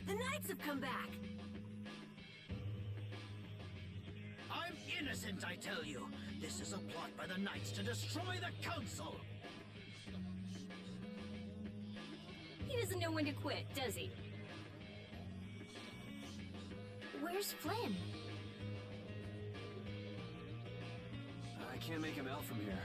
The Knights have come back! I'm innocent, I tell you! This is a plot by the Knights to destroy the Council! He doesn't know when to quit, does he? Where's Flynn? I can't make him out from here.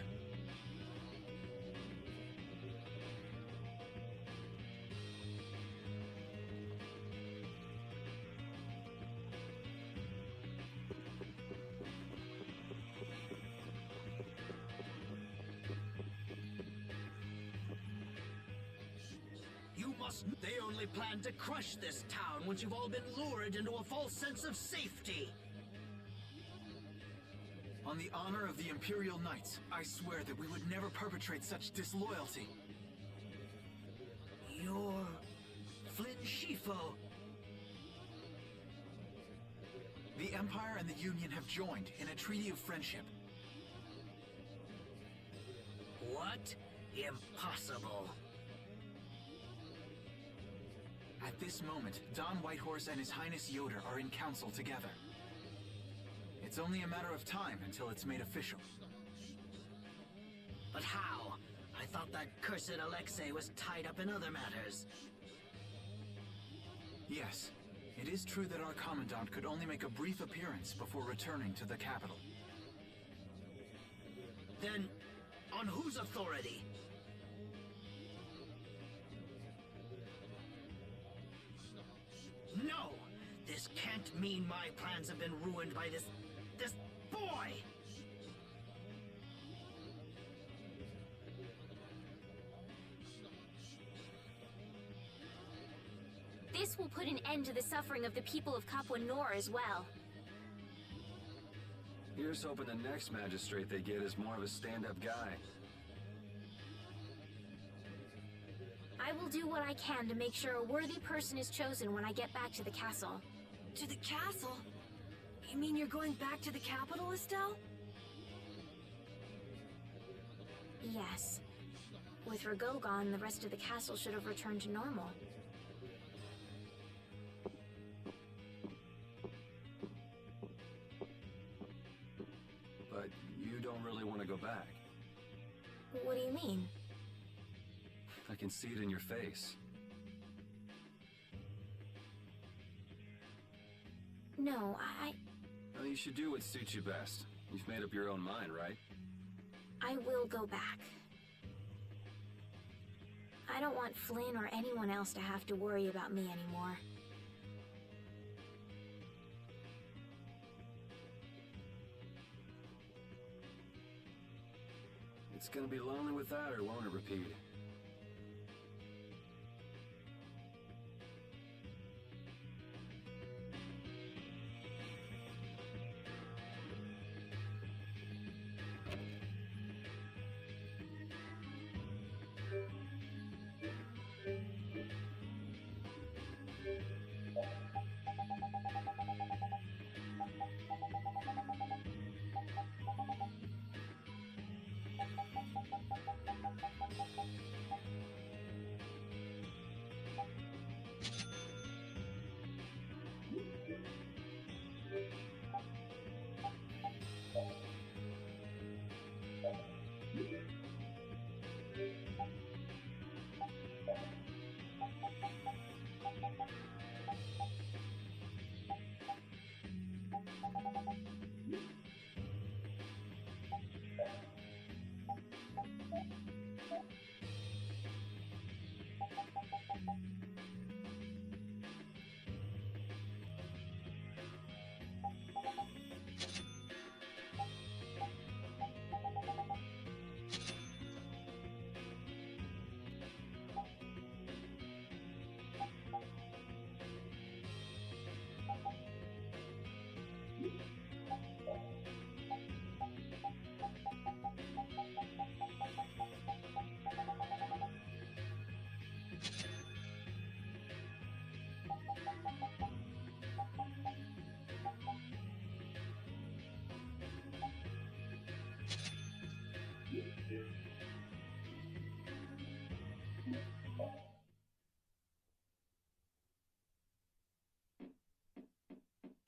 They only plan to crush this town once you've all been lured into a false sense of safety. On the honor of the Imperial Knights, I swear that we would never perpetrate such disloyalty. You're Flynn Schifo. The Empire and the Union have joined in a treaty of friendship. What? Impossible. At this moment, Don Whitehorse and His Highness Yeager are in council together. It's only a matter of time until it's made official. But how? I thought that cursed Alexei was tied up in other matters. Yes, it is true that our Commandant could only make a brief appearance before returning to the capital. Then, on whose authority? No! This can't mean my plans have been ruined by this boy! This will put an end to the suffering of the people of Capua Nor as well. Here's hoping the next magistrate they get is more of a stand-up guy. I will do what I can to make sure a worthy person is chosen when I get back to the castle. To the castle? You mean you're going back to the capital, Estelle? Yes. With Rago gone, the rest of the castle should have returned to normal. But you don't really want to go back. What do you mean? I can see it in your face. No, Well, you should do what suits you best. You've made up your own mind, right? I will go back. I don't want Flynn or anyone else to have to worry about me anymore. It's gonna be lonely without her, won't it, Repeat?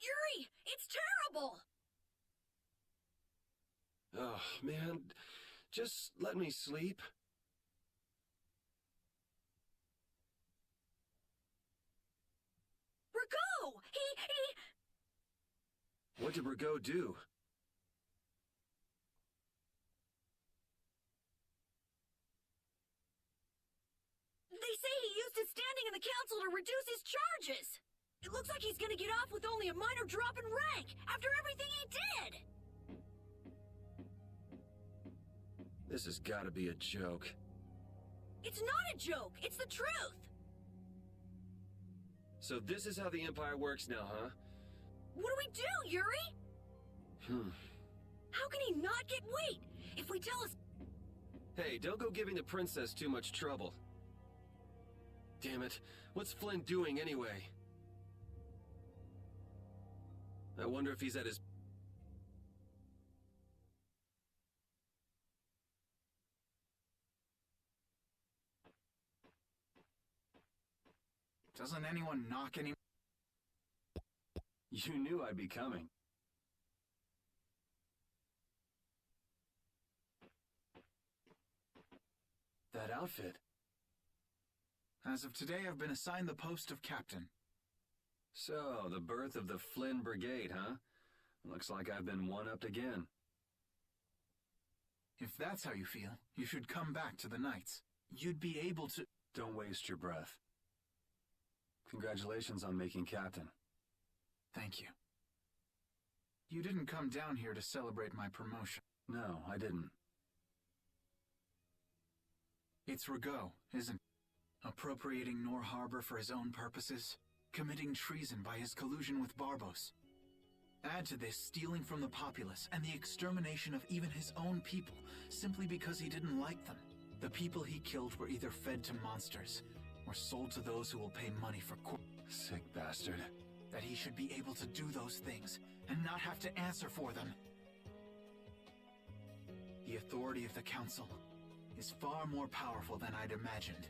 Yuri, it's terrible! Oh, man. Just let me sleep. Rigo! He... What did Rigo do? They say he used his standing in the council to reduce his charges! It looks like he's gonna get off with only a minor drop in rank, after everything he did! This has gotta be a joke. It's not a joke, it's the truth! So this is how the Empire works now, huh? What do we do, Yuri? How can he not get weight? If we tell us... Hey, don't go giving the princess too much trouble. Damn it, what's Flynn doing anyway? I wonder if he's at his... Doesn't anyone knock any... You knew I'd be coming. That outfit. As of today, I've been assigned the post of captain. So, the birth of the Flynn Brigade, huh? Looks like I've been one-upped again. If that's how you feel, you should come back to the Knights. You'd be able to... Don't waste your breath. Congratulations on making captain. Thank you. You didn't come down here to celebrate my promotion. No, I didn't. It's Rigo, isn't it? Appropriating Nor Harbor for his own purposes, committing treason by his collusion with Barbos. Add to this stealing from the populace and the extermination of even his own people, simply because he didn't like them. The people he killed were either fed to monsters, or sold to those who will pay money for Sick bastard. that he should be able to do those things, and not have to answer for them. The authority of the Council is far more powerful than I'd imagined.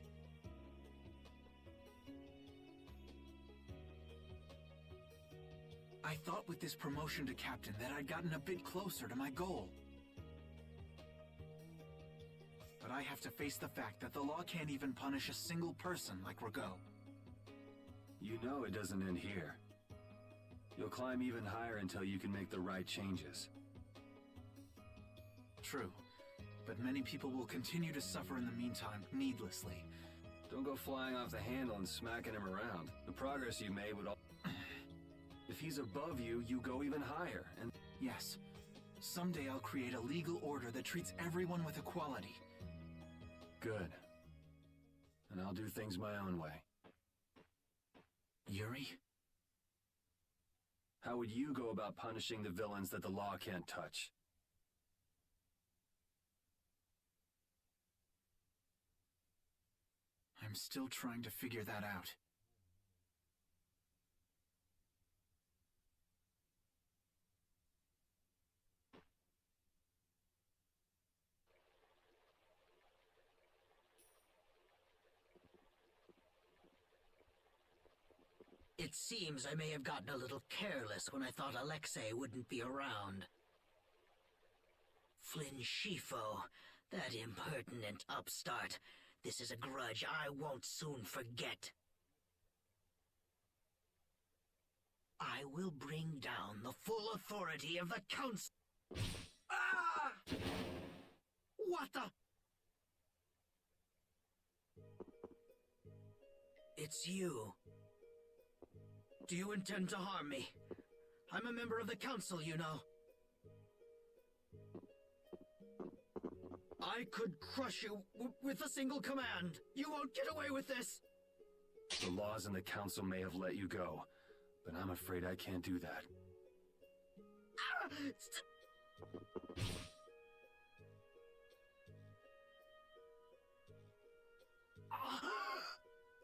I thought with this promotion to captain that I'd gotten a bit closer to my goal. But I have to face the fact that the law can't even punish a single person like Rigo. You know it doesn't end here. You'll climb even higher until you can make the right changes. True, but many people will continue to suffer in the meantime, needlessly. Don't go flying off the handle and smacking him around. The progress you made would all... If he's above you, you go even higher, and... Yes, someday I'll create a legal order that treats everyone with equality. Good. And I'll do things my own way. Yuri? How would you go about punishing the villains that the law can't touch? I'm still trying to figure that out. It seems I may have gotten a little careless when I thought Alexei wouldn't be around. Flynn Shifo, that impertinent upstart. This is a grudge I won't soon forget. I will bring down the full authority of the Council. Ah! What the? It's you. Do you intend to harm me? I'm a member of the Council, you know. I could crush you with a single command. You won't get away with this. The laws and the Council may have let you go, but I'm afraid I can't do that. Ah!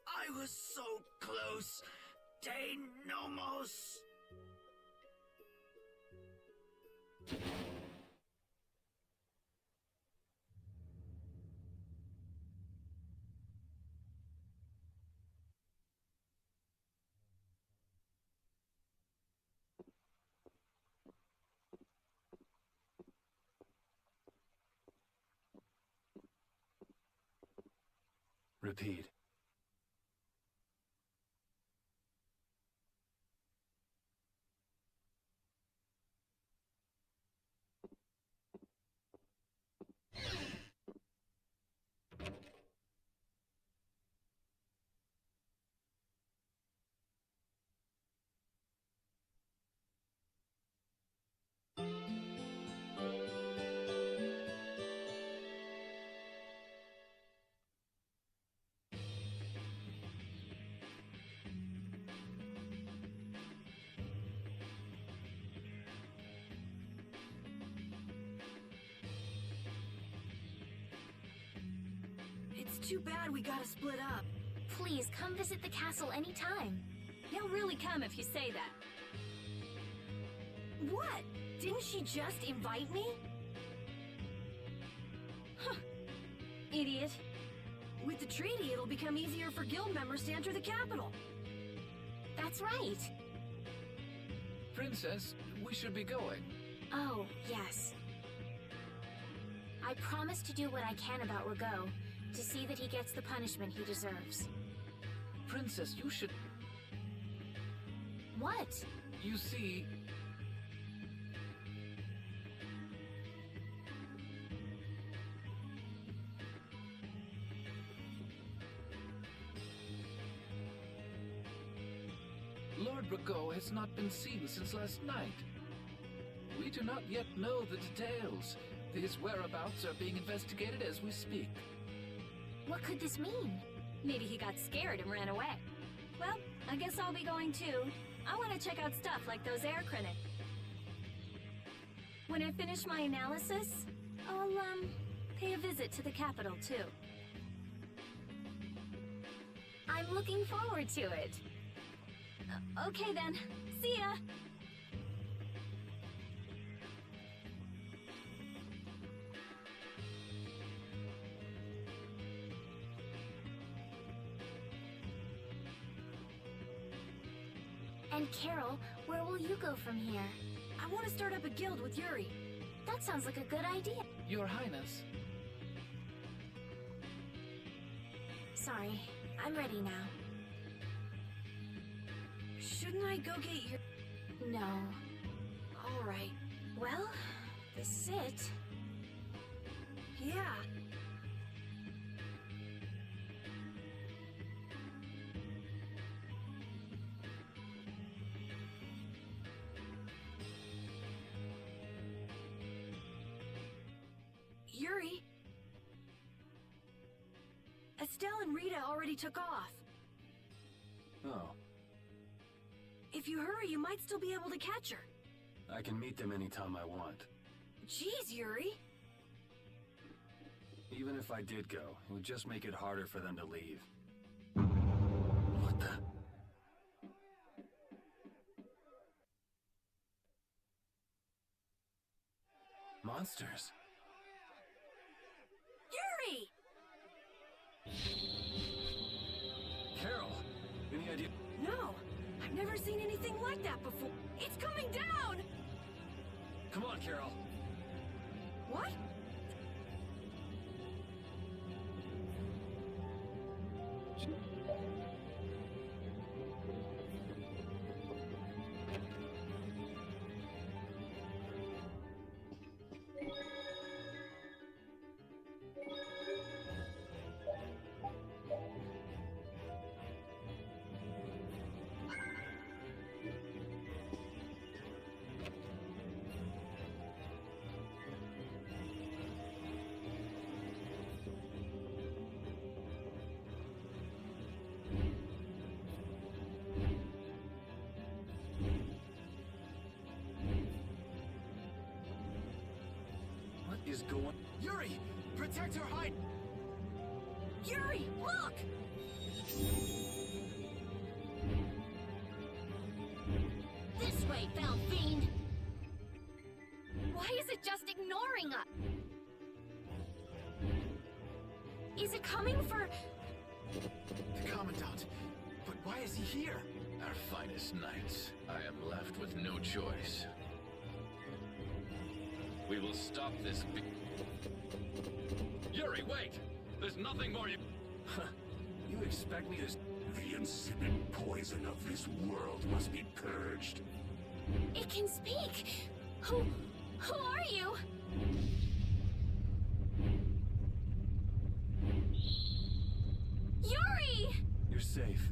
I was so close. De Nomos. repeat. It's too bad we gotta split up. Please, come visit the castle anytime. He'll really come if you say that. What? Didn't she just invite me? Huh. Idiot. With the treaty, it'll become easier for guild members to enter the capital. That's right. Princess, we should be going. Oh, yes. I promise to do what I can about Rigaud, to see that he gets the punishment he deserves. Princess, you should... What? You see... Lord Rigaud has not been seen since last night. We do not yet know the details. His whereabouts are being investigated as we speak. What could this mean? Maybe he got scared and ran away. Well, I guess I'll be going too. I want to check out stuff like those air critics. When I finish my analysis, I'll, pay a visit to the capital too. I'm looking forward to it. Okay then. See ya! And Carol, where will you go from here? I want to start up a guild with Yuri. That sounds like a good idea. Your Highness. Sorry, I'm ready now. Shouldn't I go get your... No. All right. Well, this is it. Yeah. Yuri? Estelle and Rita already took off. Oh, If you hurry, you might still be able to catch her. I can meet them anytime I want. Jeez, Yuri. Even if I did go, it would just make it harder for them to leave. What the? Monsters? Yuri! Carol, any idea? No, I've never seen anything like that before. It's coming down! Come on, Carol. What? What is going... Yuri! Protect her hide! Yuri, look! This way, foul fiend! Why is it just ignoring us? Is it coming for... The Commandant. But why is he here? Our finest knights. I am left with no choice. We will stop this. Yuri, wait! There's nothing more you... You expect me to... The insipid poison of this world must be purged. It can speak! Who are you? Yuri! You're safe.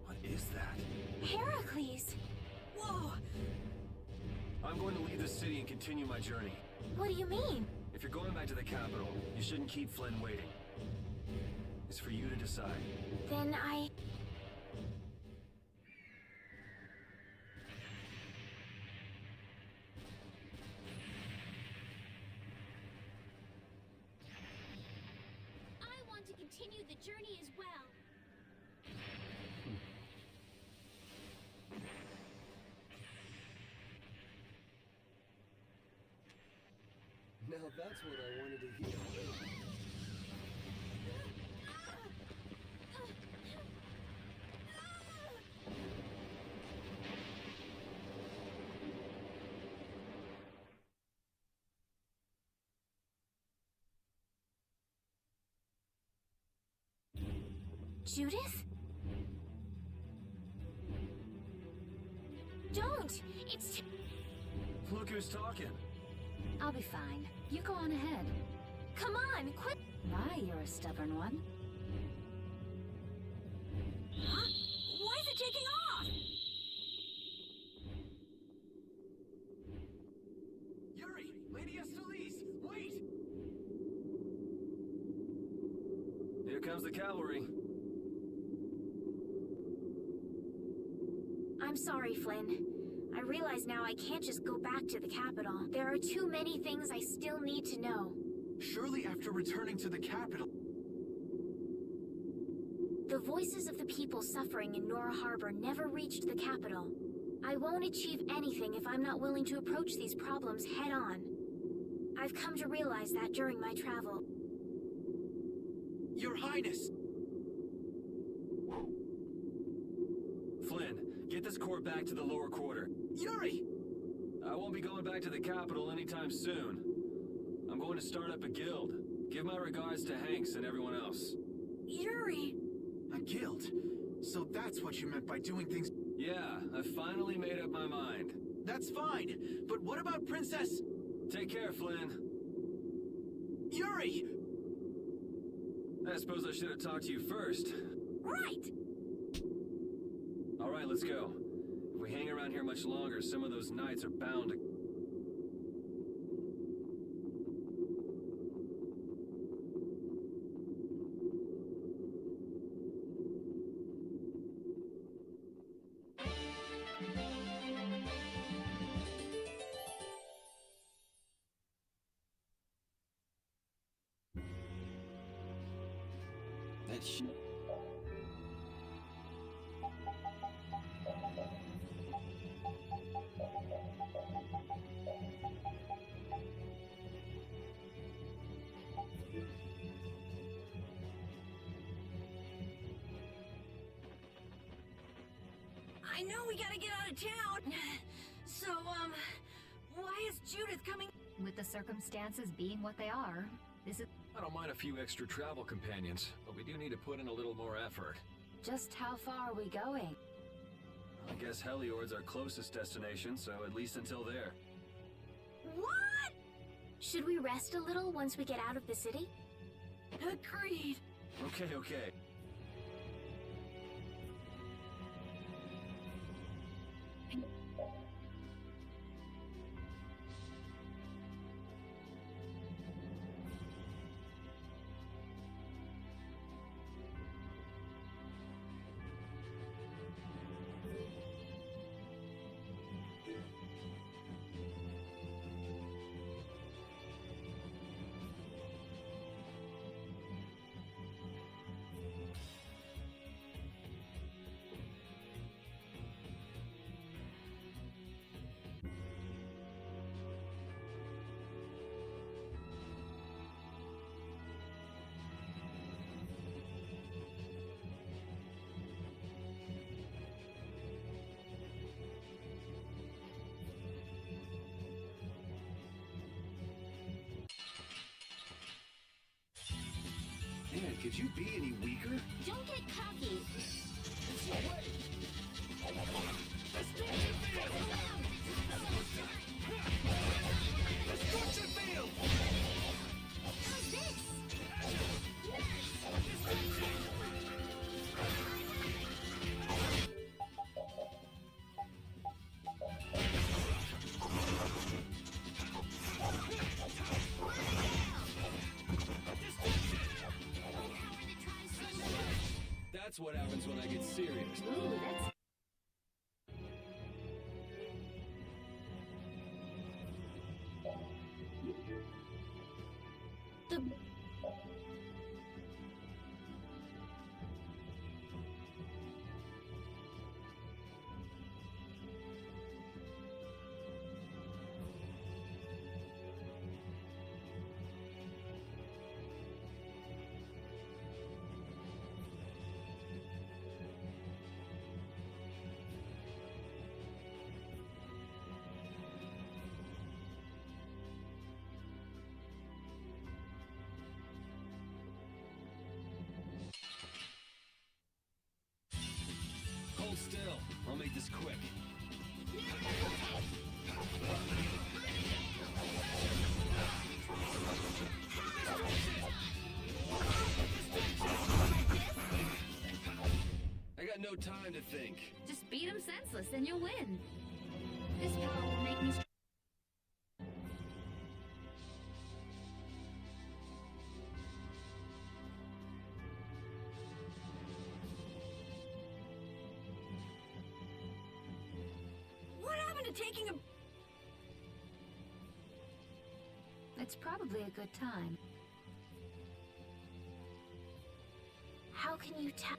What is that? Heracles! Whoa! I'm going to leave the city and continue my journey. What do you mean? If you're going back to the capital, you shouldn't keep Flynn waiting. It's for you to decide. Then I want to continue the journey as well. Now that's what I wanted to hear. Judith? Don't! It's... Look who's talking. I'll be fine. You go on ahead. Come on, quit! My, you're a stubborn one. Huh? Why is it taking off? Yuri! Lady Estelise! Wait! Here comes the cavalry. I'm sorry, Flynn. I realize now I can't just go back to the capital. There are too many things I still need to know. Surely after returning to the capital... The voices of the people suffering in Nora Harbor never reached the capital. I won't achieve anything if I'm not willing to approach these problems head-on. I've come to realize that during my travel. Your Highness! Flynn, get this corps back to the lower quarter. Yuri! I won't be going back to the capital anytime soon. I'm going to start up a guild. Give my regards to Hanks and everyone else. Yuri! A guild? So that's what you meant by doing things... Yeah, I finally made up my mind. That's fine, but what about Princess... Take care, Flynn. Yuri! I suppose I should have talked to you first. Right! All right, let's go. If we hang around here much longer, some of those knights are bound to... That shit. I know we gotta get out of town. So, why is Judith coming? With the circumstances being what they are, this is I don't mind a few extra travel companions, but we do need to put in a little more effort. just how far are we going? I guess Heliord's our closest destination, so at least until there. What? Should we rest a little once we get out of the city? Agreed. Okay, okay. Man, could you be any weaker? Don't get cocky. How's this? That's what happens when I get serious. Ooh, that's... The Hold still. I'll make this quick. I got no time to think. Just beat him senseless and you'll win. This power will make me... What happened to taking a... It's probably a good time. how can you tell?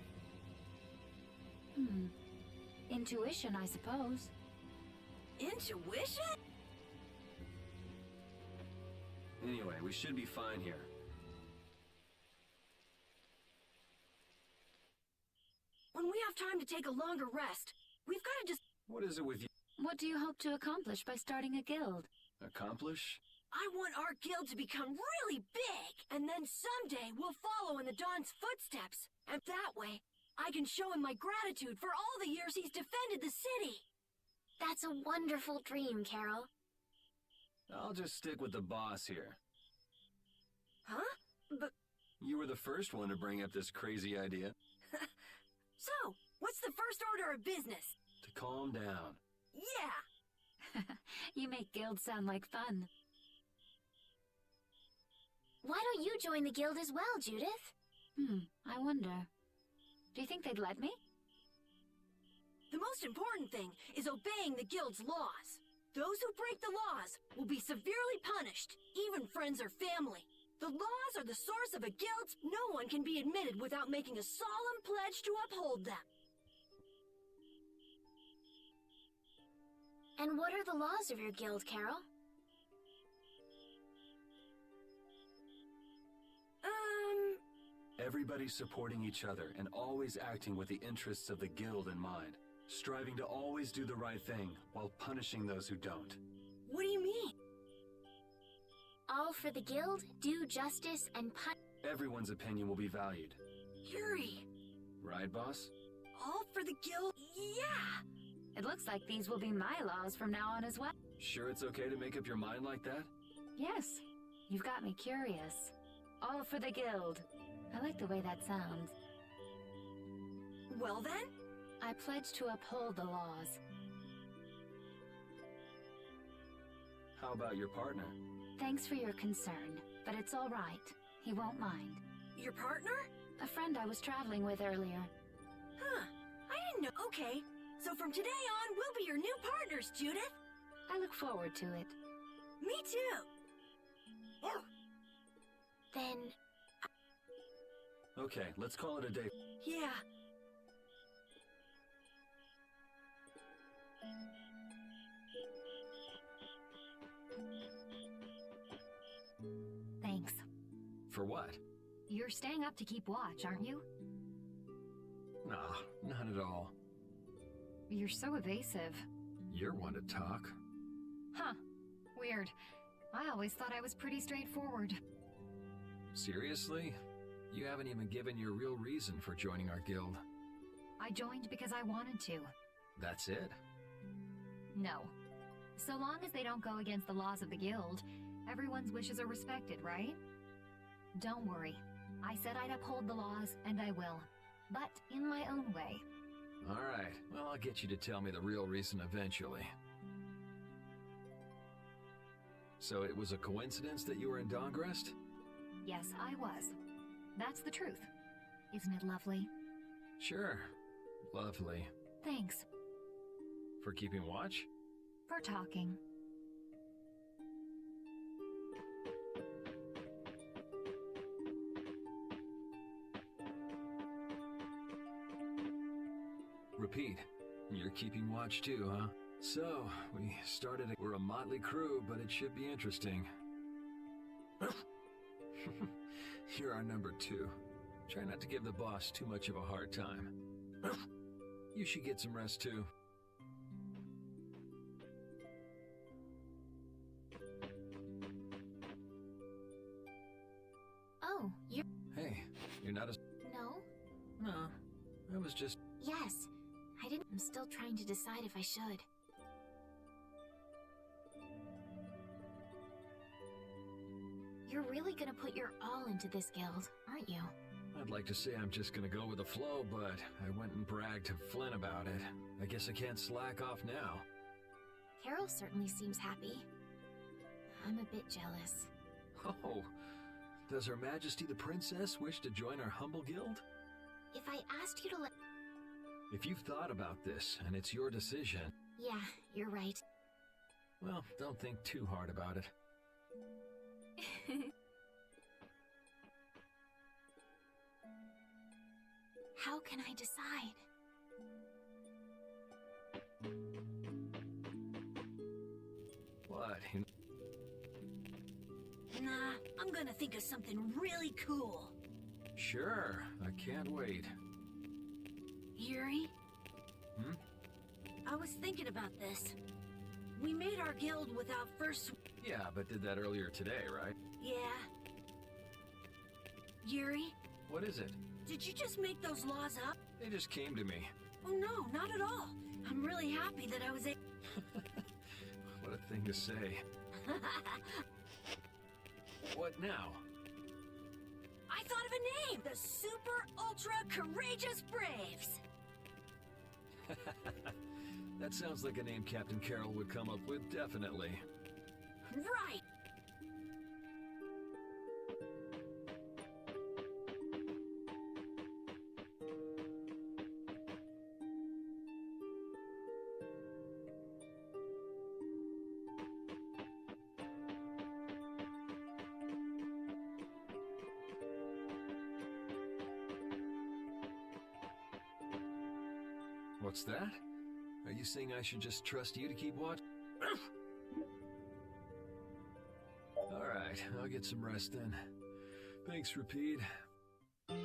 Intuition, I suppose. Intuition? Anyway, we should be fine here. When we have time to take a longer rest, we've got to just... What is it with you? What do you hope to accomplish by starting a guild? Accomplish? I want our guild to become really big, and then someday we'll follow in the Don's footsteps. And that way, I can show him my gratitude for all the years he's defended the city. That's a wonderful dream, Carol. I'll just stick with the boss here. Huh? But... You were the first one to bring up this crazy idea. So, what's the first order of business? To calm down. Yeah! You make guilds sound like fun. Why don't you join the guild as well, Judith? I wonder. Do you think they'd let me? The most important thing is obeying the guild's laws. Those who break the laws will be severely punished, even friends or family. The laws are the source of a guild. No one can be admitted without making a solemn pledge to uphold them. And what are the laws of your guild, Carol? Everybody supporting each other and always acting with the interests of the guild in mind. Striving to always do the right thing while punishing those who don't. What do you mean? All for the guild, do justice, and Everyone's opinion will be valued. Yuri, Right, boss? all for the guild? Yeah! It looks like these will be my laws from now on as well. Sure it's okay to make up your mind like that? Yes, you've got me curious. All for the guild. I like the way that sounds. Well then, I pledge to uphold the laws. How about your partner? Thanks for your concern, but it's all right. He won't mind. your partner? A friend I was traveling with earlier. Huh, I didn't know. Okay, so from today on, we'll be your new partners, Judith. I look forward to it. Me too. Then, Okay, let's call it a day. Yeah. Thanks. For what? You're staying up to keep watch, aren't you? Nah, not at all. You're so evasive. You're one to talk. Huh. Weird. I always thought I was pretty straightforward. Seriously? You haven't even given your real reason for joining our guild. I joined because I wanted to. That's it? No. So long as they don't go against the laws of the guild, everyone's wishes are respected, right? Don't worry. I said I'd uphold the laws, and I will. But in my own way. Alright, well, I'll get you to tell me the real reason eventually. So it was a coincidence that you were in Dawngrest? Yes, I was. That's the truth. Isn't it lovely? Sure. Lovely. Thanks. For keeping watch? For talking. Repeat. You're keeping watch too, huh? So, we started. We're a motley crew, but it should be interesting. You're our number 2. Try not to give the boss too much of a hard time. You should get some rest too. Oh, you're... Hey, you're not as... No? No, I was just... Yes. I'm still trying to decide if I should. You're really gonna put your all into this guild, aren't you? I'd like to say I'm just gonna go with the flow, but I went and bragged to Flynn about it. I guess I can't slack off now. Carol certainly seems happy. I'm a bit jealous. Oh, does Her Majesty the Princess wish to join our humble guild? If I asked you to let... If you've thought about this, and it's your decision... Yeah, you're right. Well, don't think too hard about it. How can I decide? What? Nah, I'm gonna think of something really cool. Sure, I can't wait. Yuri? Hmm? I was thinking about this. We made our guild without first... Yeah, but did that earlier today, right? Yeah. Yuri, What is it? did you just make those laws up? They just came to me. Oh no, not at all. I'm really happy that I was able... What a thing to say. What now? I thought of a name! The Super Ultra Courageous Braves! That sounds like a name Captain Carroll would come up with, definitely. Right! What's that? Are you saying I should just trust you to keep watch? Alright, I'll get some rest then. Thanks, Repeat. I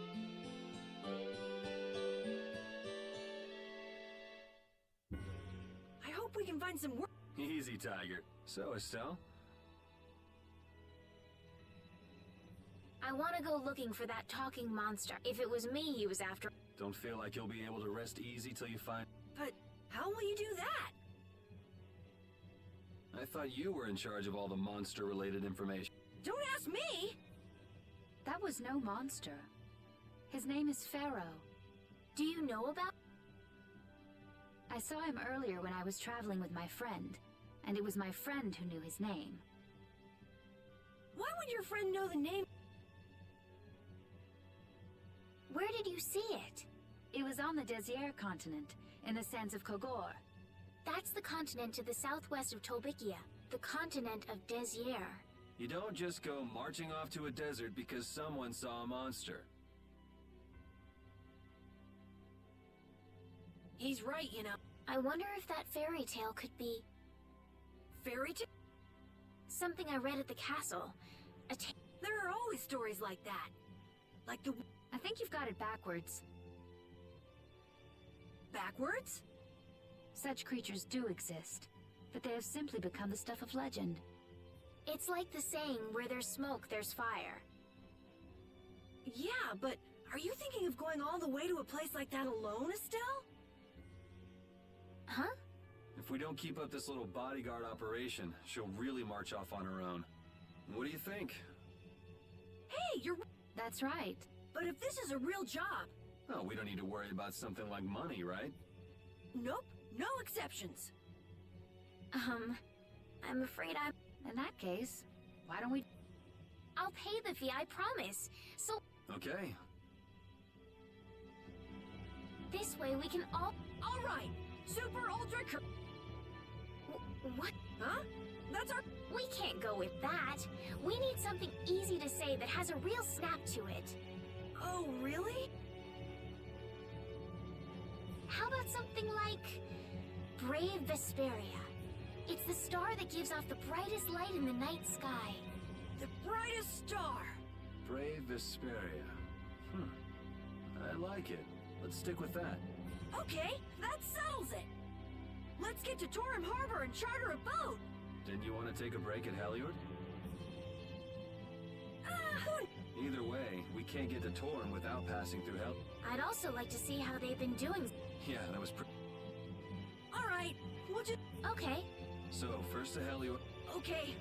hope we can find some work. Easy, Tiger. So, Estelle? I want to go looking for that talking monster. If it was me he was after... Don't feel like you'll be able to rest easy till you find... But how will you do that? I thought you were in charge of all the monster-related information. Don't ask me! That was no monster. His name is Pharaoh. Do you know about... I saw him earlier when I was traveling with my friend, and it was my friend who knew his name. Why would your friend know the name? Where did you see it? It was on the Désir continent, in the sands of Kogor. That's the continent to the southwest of Tobikia. The continent of Désir. You don't just go marching off to a desert because someone saw a monster. He's right, you know. I wonder if that fairy tale could be... Fairy tale? something I read at the castle. There are always stories like that. Like the... I think you've got it backwards. Backwards? Such creatures do exist, but they have simply become the stuff of legend. It's like the saying, where there's smoke, there's fire. Yeah, but are you thinking of going all the way to a place like that alone, Estelle? Huh? If we don't keep up this little bodyguard operation, she'll really march off on her own. What do you think? Hey, you're... That's right. But if this is a real job... Oh, we don't need to worry about something like money, right? Nope, no exceptions. I'm afraid I'm... In that case, why don't we... I'll pay the fee, I promise. So Okay. this way we can all... All right, Super Ultra... What? Huh? That's our... We can't go with that. We need something easy to say that has a real snap to it. Oh, really? How about something like... Brave Vesperia? It's the star that gives off the brightest light in the night sky. The brightest star. Brave Vesperia. I like it. Let's stick with that. Okay, that settles it. Let's get to Torim Harbor and charter a boat. Didn't you want to take a break at Heliord? Either way, we can't get to Torim without passing through Hell. I'd also like to see how they've been doing. Yeah, that was All right, we'll just... Okay. So, first to Heliord. Okay.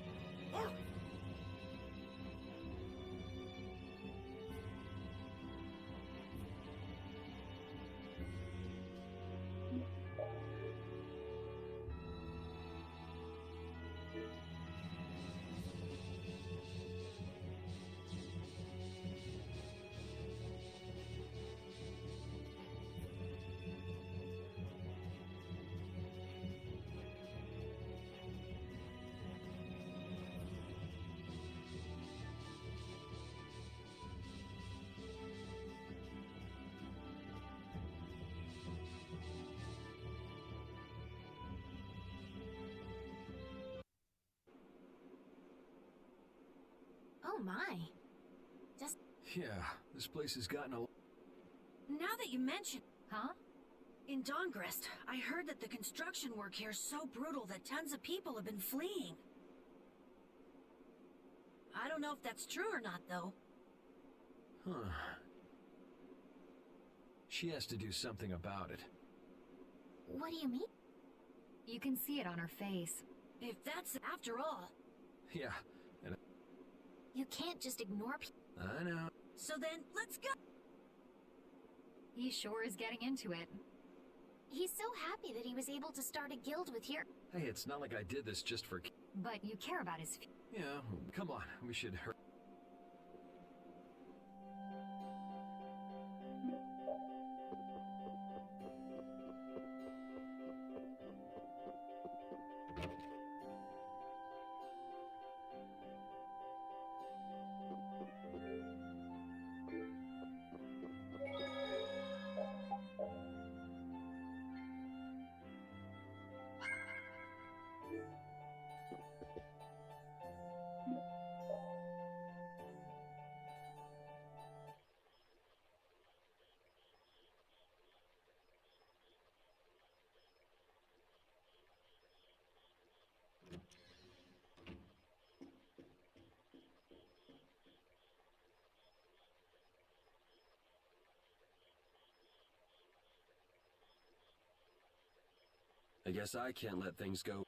Oh my. Yeah, this place has gotten a... Now that you mention... Huh? In Dawngrest, I heard that the construction work here is so brutal that tons of people have been fleeing. I don't know if that's true or not, though. Huh. She has to do something about it. What do you mean? You can see it on her face. If that's after all. Yeah, and You can't just ignore people. I know. So then, let's go! He sure is getting into it. He's so happy that he was able to start a guild with your... Hey, it's not like I did this just for... But you care about his... Yeah, come on, we should hurry. I guess I can't let things go.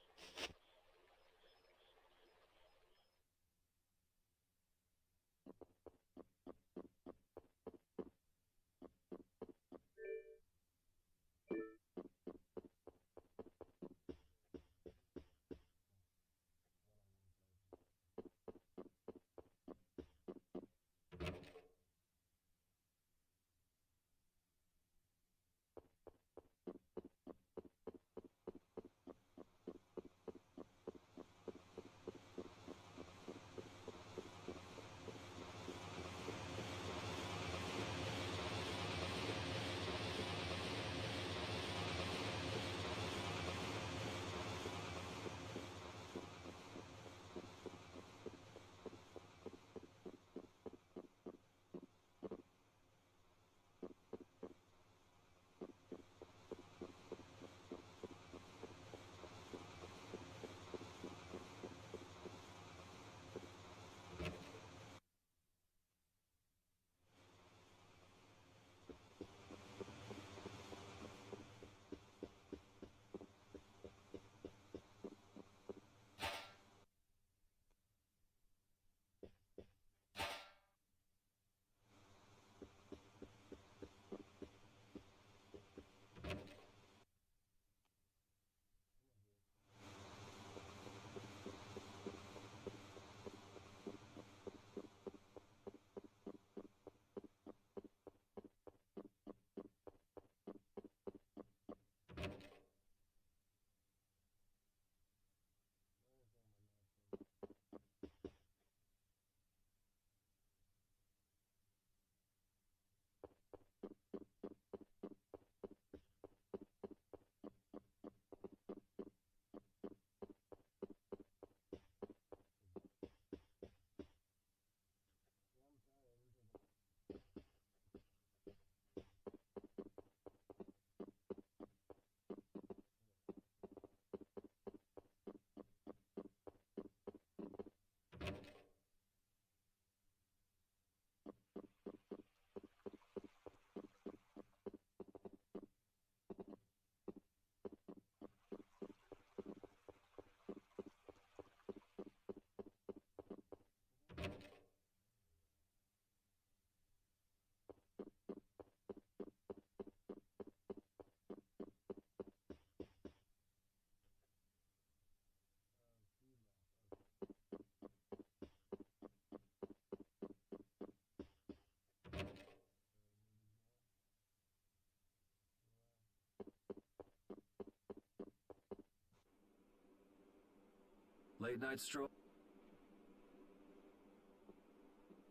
Late night stroll?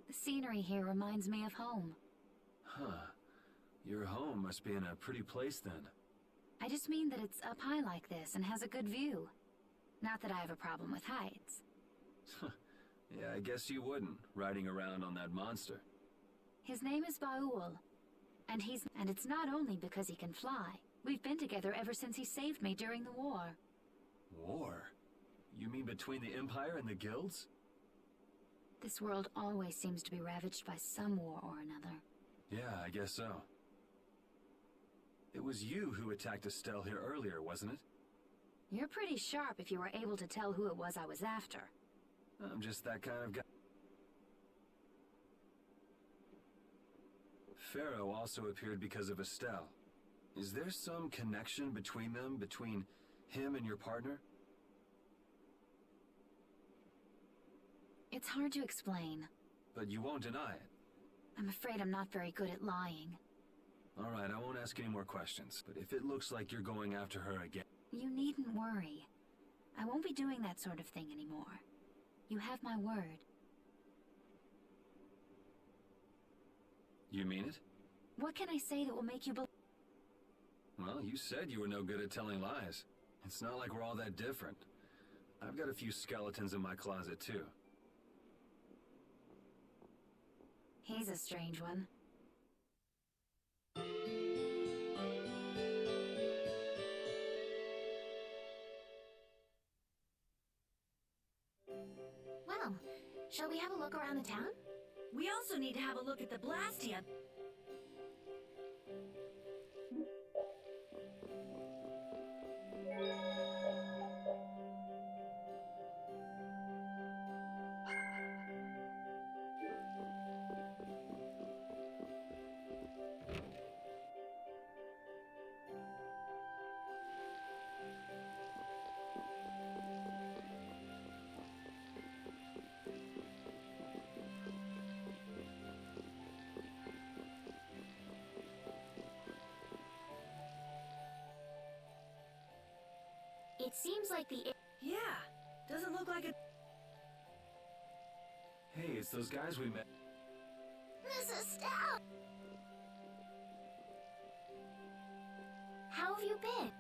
The scenery here reminds me of home. Huh. Your home must be in a pretty place then. I just mean that it's up high like this and has a good view. Not that I have a problem with heights. Yeah, I guess you wouldn't, riding around on that monster. His name is Baul. And it's not only because he can fly. We've been together ever since he saved me during the war. War? You mean between the Empire and the guilds? This world always seems to be ravaged by some war or another. Yeah, I guess so. It was you who attacked Estelle here earlier, wasn't it? You're pretty sharp if you were able to tell who it was I was after. I'm just that kind of guy. Pharaoh also appeared because of Estelle. Is there some connection between them, between him and your partner? It's hard to explain. But you won't deny it. I'm afraid I'm not very good at lying. All right, I won't ask any more questions. But if it looks like you're going after her again... You needn't worry. I won't be doing that sort of thing anymore. You have my word. You mean it? What can I say that will make you believe? Well, you said you were no good at telling lies. It's not like we're all that different. I've got a few skeletons in my closet, too. He's a strange one. Well, shall we have a look around the town? We also need to have a look at the Blastia. It seems like the... Yeah, doesn't look like a... Hey, it's those guys we met. Mrs. Stout! How have you been?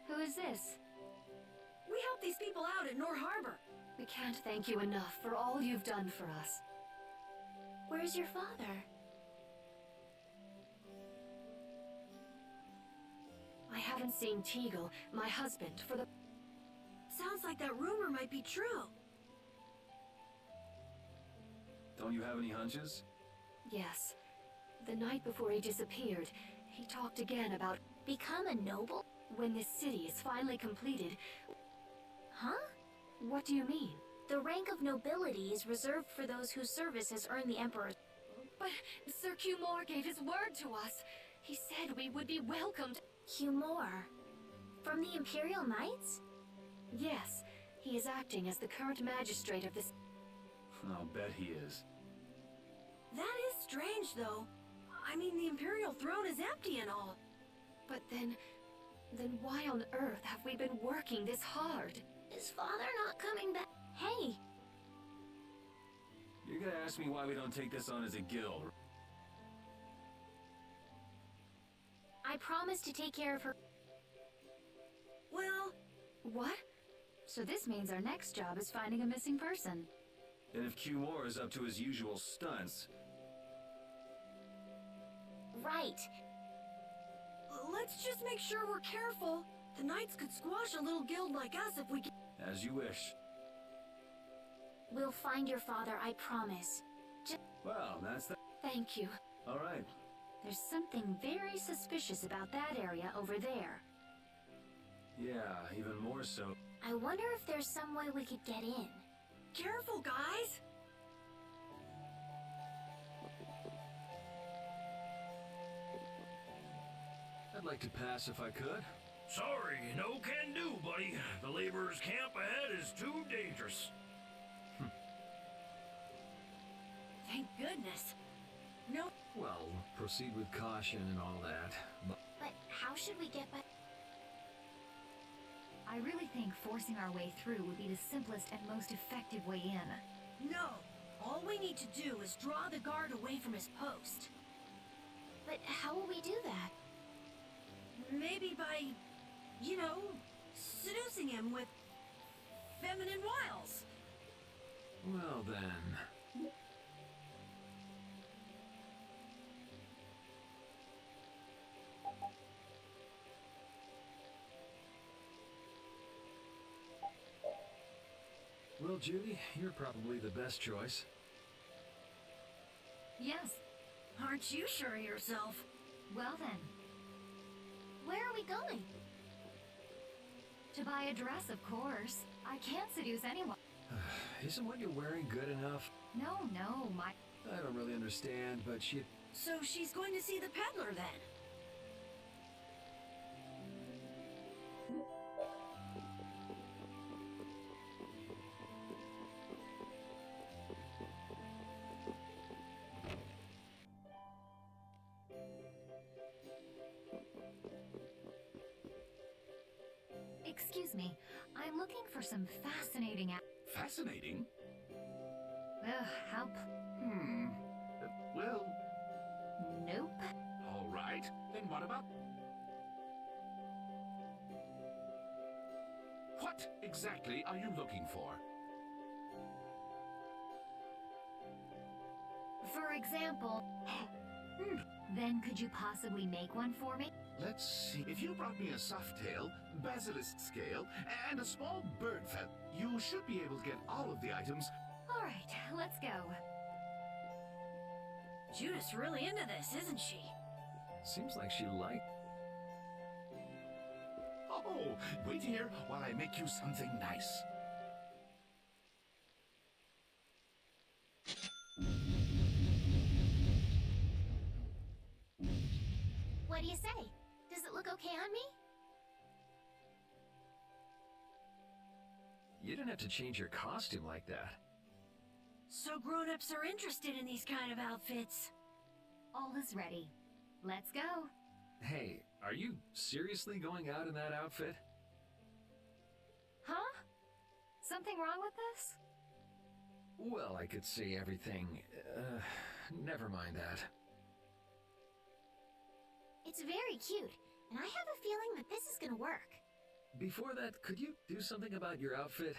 Who is this? We helped these people out at Nor Harbor. We can't thank you enough for all you've done for us. Where's your father? I haven't seen Teagle, my husband, for the... Sounds like that rumor might be true. Don't you have any hunches? Yes. The night before he disappeared, he talked again about Become a noble? when this city is finally completed. Huh? What do you mean? The rank of nobility is reserved for those whose service has earned the Emperor's... But Sir Cumore gave his word to us. He said we would be welcomed. Cumore? From the Imperial Knights? Yes, he is acting as the current magistrate of this... I'll bet he is. That is strange, though. I mean, the Imperial throne is empty and all. But then why on earth have we been working this hard? Is father not coming back? Hey! You're gonna ask me why we don't take this on as a guild. I promised to take care of her... Well... What? So this means our next job is finding a missing person. And if Cumore is up to his usual stunts... Right. Let's just make sure we're careful. The Knights could squash a little guild like us if we can... As you wish. We'll find your father, I promise. Well, that's that. Thank you. All right. There's something very suspicious about that area over there. Yeah, even more so. I wonder if there's some way we could get in. Careful, guys! I'd like to pass if I could. Sorry, no can do, buddy. The laborers' camp ahead is too dangerous. Thank goodness. No... Well, proceed with caution and all that. But But how should we get back? I really think forcing our way through would be the simplest and most effective way in. No! All we need to do is draw the guard away from his post. But how will we do that? Maybe by, you know, seducing him with feminine wiles. Well then. Well, Judy, you're probably the best choice. Yes. Aren't you sure of yourself? Well then. Where are we going? To buy a dress, of course. I can't seduce anyone. Isn't what you're wearing good enough? No, I don't really understand, but So she's going to see the peddler then? Excuse me. I'm looking for some fascinating Fascinating? Ugh, how Well, Nope. all right. Then what about... What exactly are you looking for? For example... Then could you possibly make one for me? Let's see. If you brought me a softail, basilisk scale, and a small bird feather, you should be able to get all of the items. All right, let's go. Judith's really into this, isn't she? seems like she liked. Oh, wait here while I make you something nice. What do you say? Does it look okay on me? You didn't have to change your costume like that. So grown-ups are interested in these kind of outfits. All is ready. Let's go. Hey, are you seriously going out in that outfit? Huh? Something wrong with this? Well, I could see everything. Never mind that. It's very cute, and I have a feeling that this is gonna work. Before that, could you do something about your outfit?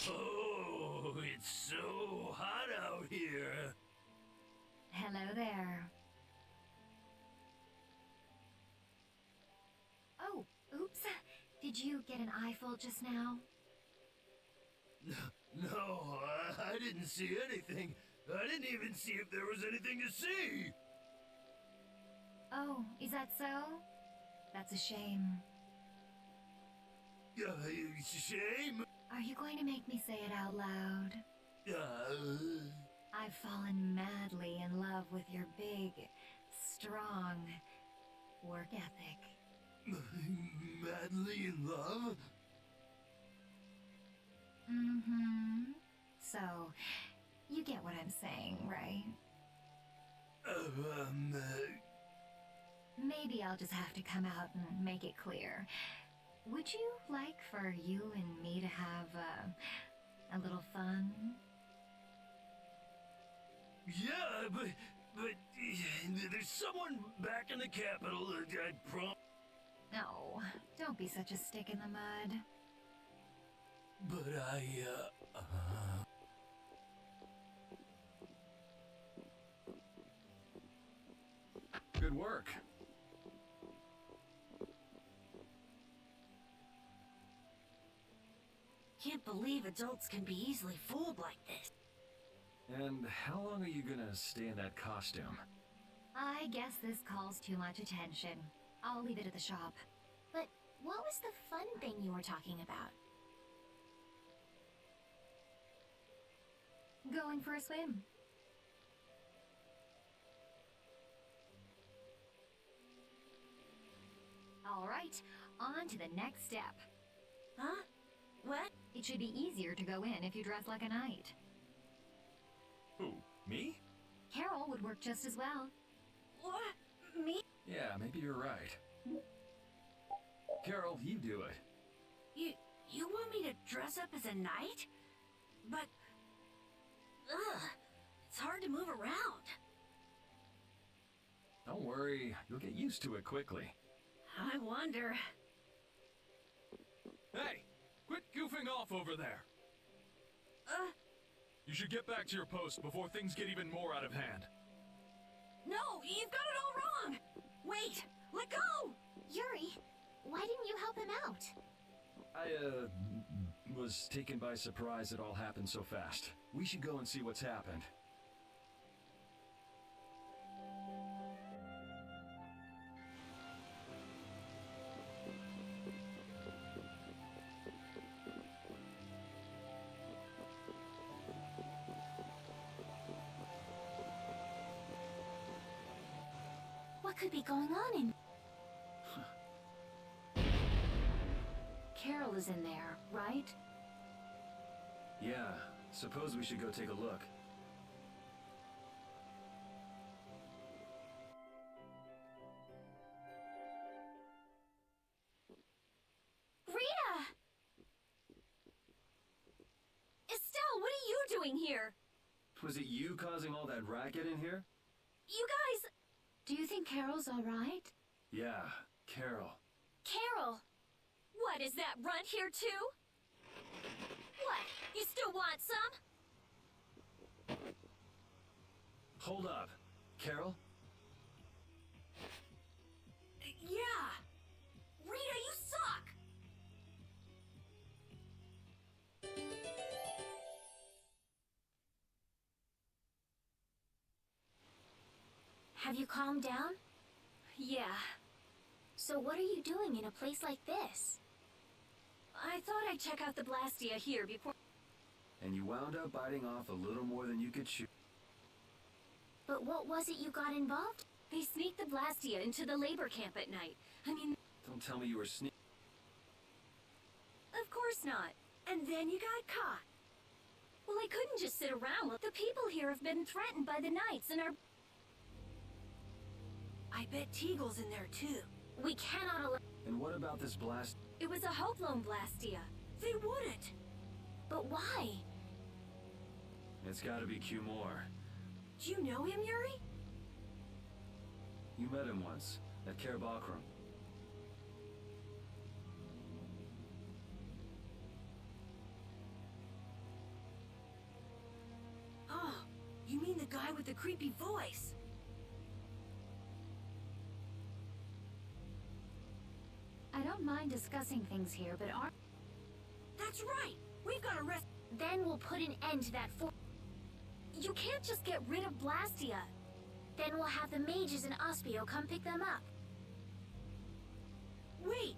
Oh, it's so hot out here. Hello there. Oh, oops. Did you get an eyeful just now? No, I didn't see anything. I didn't even see if there was anything to see. Oh, is that so? That's a shame. Shame. Are you going to make me say it out loud? I've fallen madly in love with your big, strong work ethic. Madly in love? Mm-hmm. So, you get what I'm saying, right? Maybe I'll just have to come out and make it clear. Would you like for you and me to have, a little fun? Yeah, but there's someone back in the capital, I promise. No, don't be such a stick in the mud. But Good work. Can't believe adults can be easily fooled like this. And how long are you gonna stay in that costume? I guess this calls too much attention. I'll leave it at the shop. But what was the fun thing you were talking about? Going for a swim. Right, on to the next step. Huh? What? It should be easier to go in if you dress like a knight. Who? Me? Carol would work just as well. What? Me? Yeah, maybe you're right. Carol, you do it. You want me to dress up as a knight? But... Ugh, it's hard to move around. Don't worry, you'll get used to it quickly. I wonder... Hey! Quit goofing off over there! You should get back to your post before things get even more out of hand. No, you've got it all wrong! Wait! Let go! Yuri, why didn't you help him out? I, was taken by surprise it all happened so fast. We should go and see what's happened. What could be going on in... Carol is in there, right? Yeah, suppose we should go take a look. Rita! Estelle, what are you doing here? Was it you causing all that racket in here? You guys... Do you think Carol's all right? Yeah, Carol. Carol! What, is that runt here too? What, you still want some? Hold up. Carol? Yeah! Rita, you suck! Have you calmed down? Yeah. So what are you doing in a place like this? I thought I'd check out the Blastia here before... And you wound up biting off a little more than you could chew. But what was it you got involved? They sneaked the Blastia into the labor camp at night. I mean... Don't tell me you were sneaking. Of course not. And then you got caught. Well, I couldn't just sit around. The people here have been threatened by the Knights and are... I bet Teagle's in there too. We cannot allow... And what about this blast? It was a Hope Loan Blastia. They wouldn't. But why? It's gotta be Q more. Do you know him, Yuri? You met him once, at Kerbakram. Oh, you mean the guy with the creepy voice? I don't mind discussing things here, but are... That's right! We've got to rest... Then we'll put an end to that for... You can't just get rid of Blastia. Then we'll have the mages and Ospio come pick them up. Wait!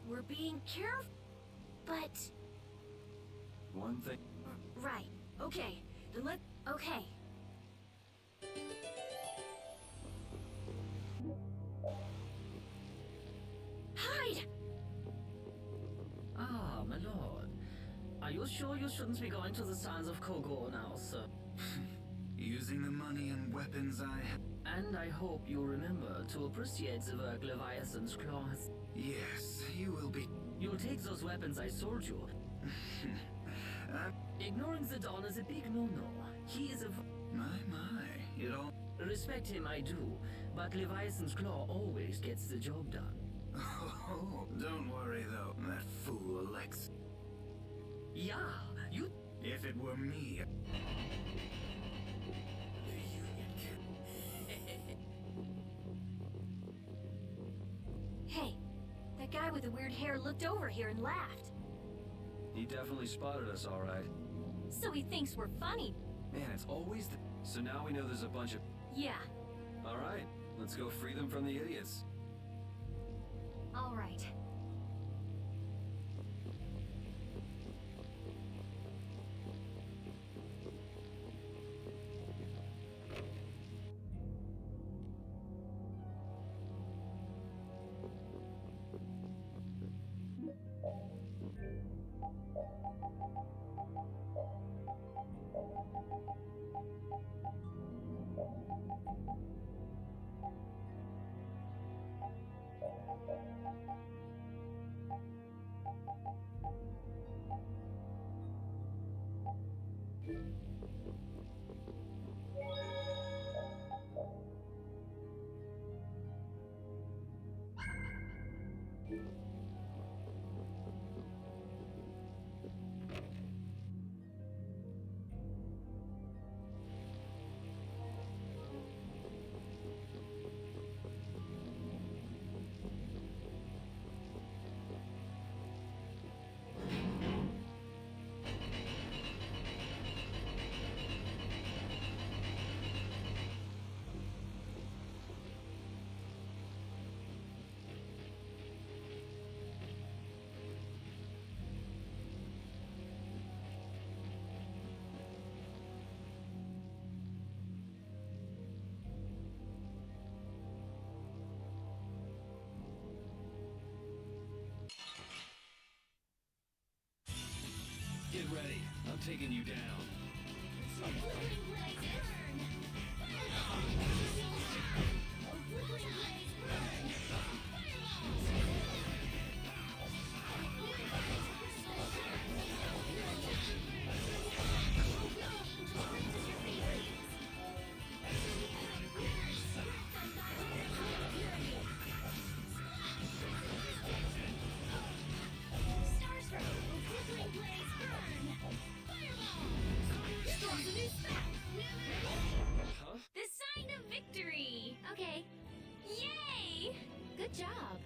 We're being careful... But... One thing. Right. Okay, then let... Okay. Hide! Ah, my lord. Are you sure you shouldn't be going to the Sands of Kogor now, sir? Using the money and weapons I have. And I hope you remember to appreciate the work Leviathan's claws. Yes, you will be. You'll take those weapons I sold you. Ignoring the Don is a big no-no. He is a... My, it all... Respect him, I do, but Leviathan's claw always gets the job done. Oh, don't worry though, that fool Alex. Yeah, you... If it were me... Hey, that guy with the weird hair looked over here and laughed. He definitely spotted us, all right. So he thinks we're funny. Man, it's always the... So now we know there's a bunch of... Yeah. All right, let's go free them from the idiots. All right. ready. I'm taking you down. The sign of victory! Okay. Yay! Good job.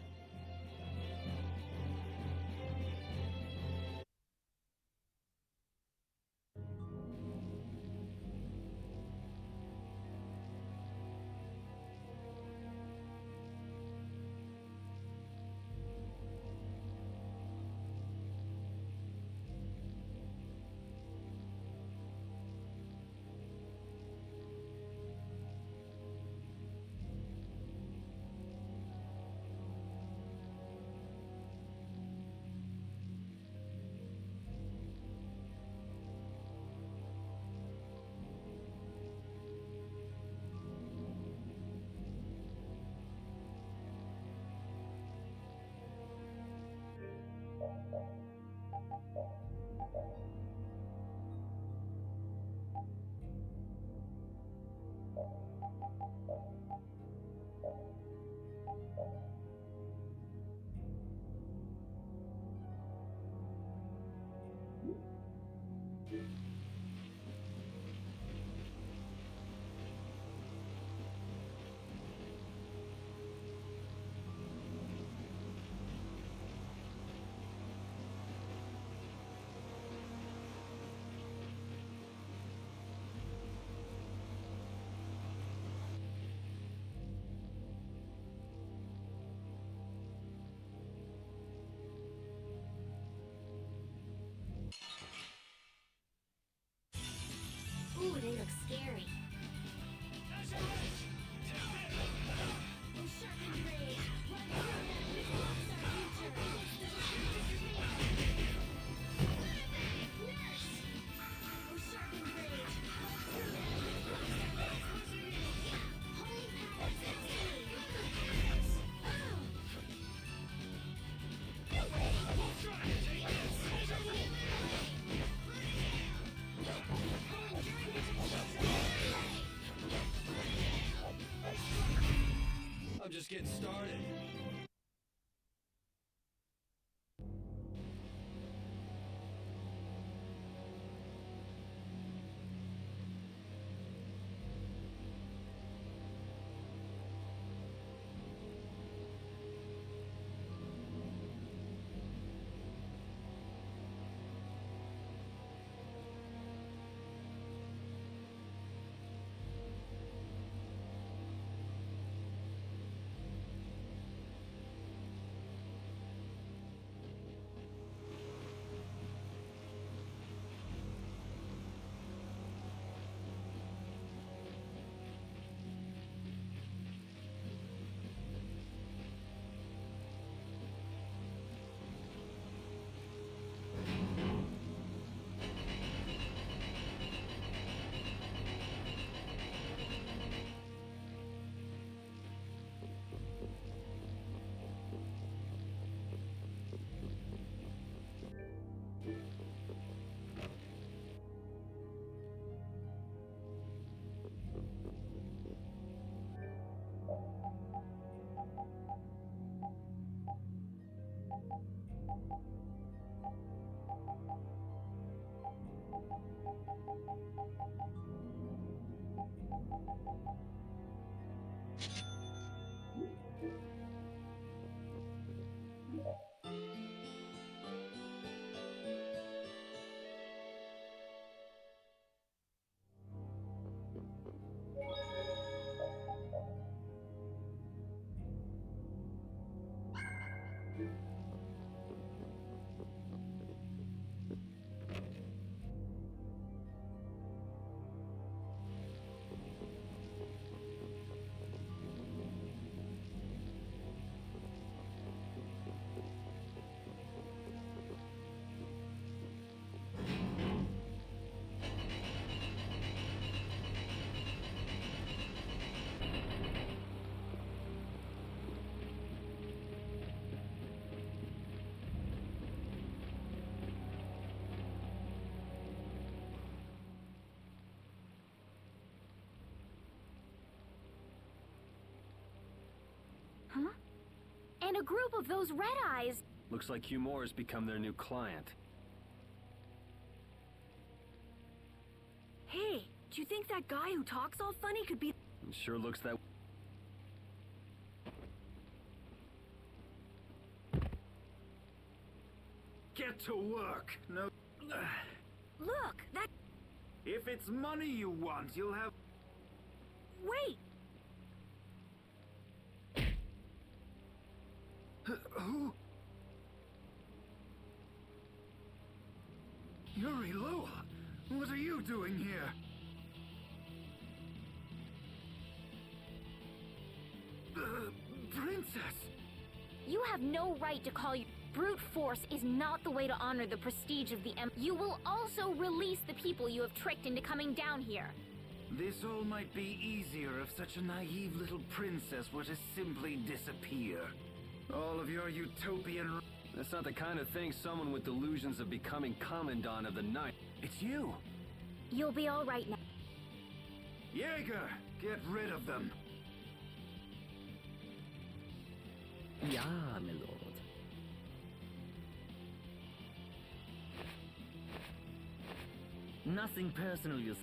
Ooh, they look scary. I'm just getting started. and a group of those Red Eyes. Looks like Hugh Moore has become their new client. Hey, do you think that guy who talks all funny could be... It sure looks that... Get to work. No. Look, that... If it's money you want, you'll have... Wait! Who? Yuri Loa, what are you doing here? Princess! You have no right to call you... Brute force is not the way to honor the prestige of the You will also release the people you have tricked into coming down here. This all might be easier if such a naive little princess were to simply disappear. All of your utopian... That's not the kind of thing someone with delusions of becoming Commandant of the Night... It's you! You'll be all right now. Yeager, get rid of them. Ja, my lord. Nothing personal, you...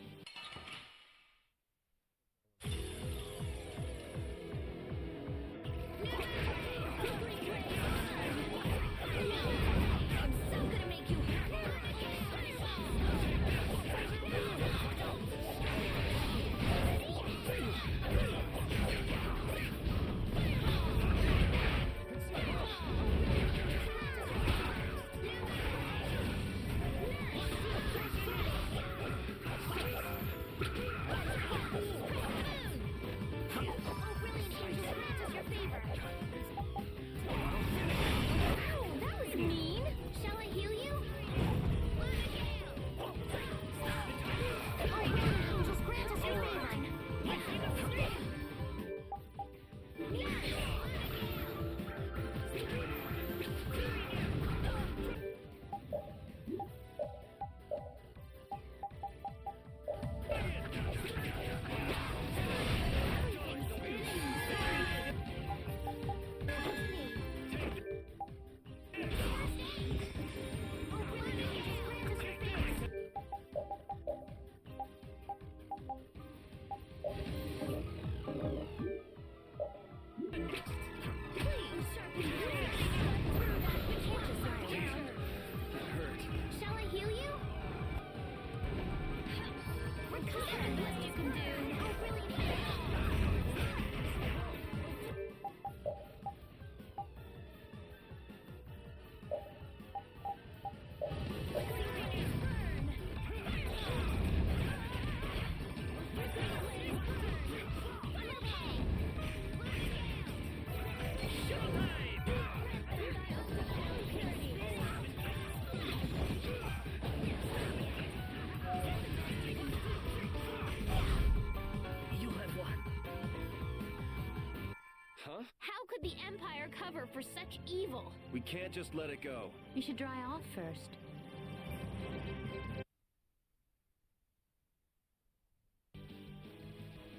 How could the Empire cover for such evil? We can't just let it go. You should dry off first.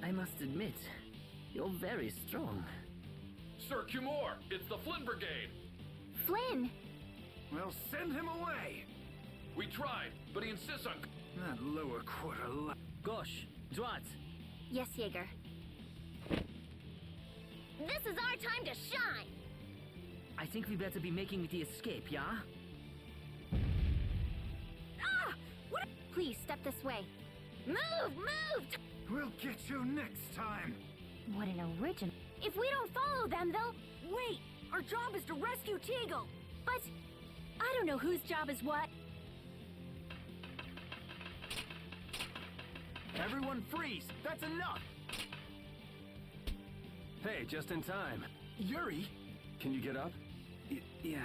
I must admit, you're very strong. Sir Cumore, it's the Flynn Brigade. Flynn! Well, send him away! We tried, but he insists on... That lower quarter... Gosh, Drat! Yes, Yeager. This is our time to shine! I think we better be making the escape, yeah? Ah! What? Please, step this way. Move! Move! We'll get you next time! What an original. If we don't follow them, they'll... Wait! Our job is to rescue Teagle! But... I don't know whose job is what. Everyone freeze! That's enough! Hey, just in time. Yuri? Can you get up? Yeah.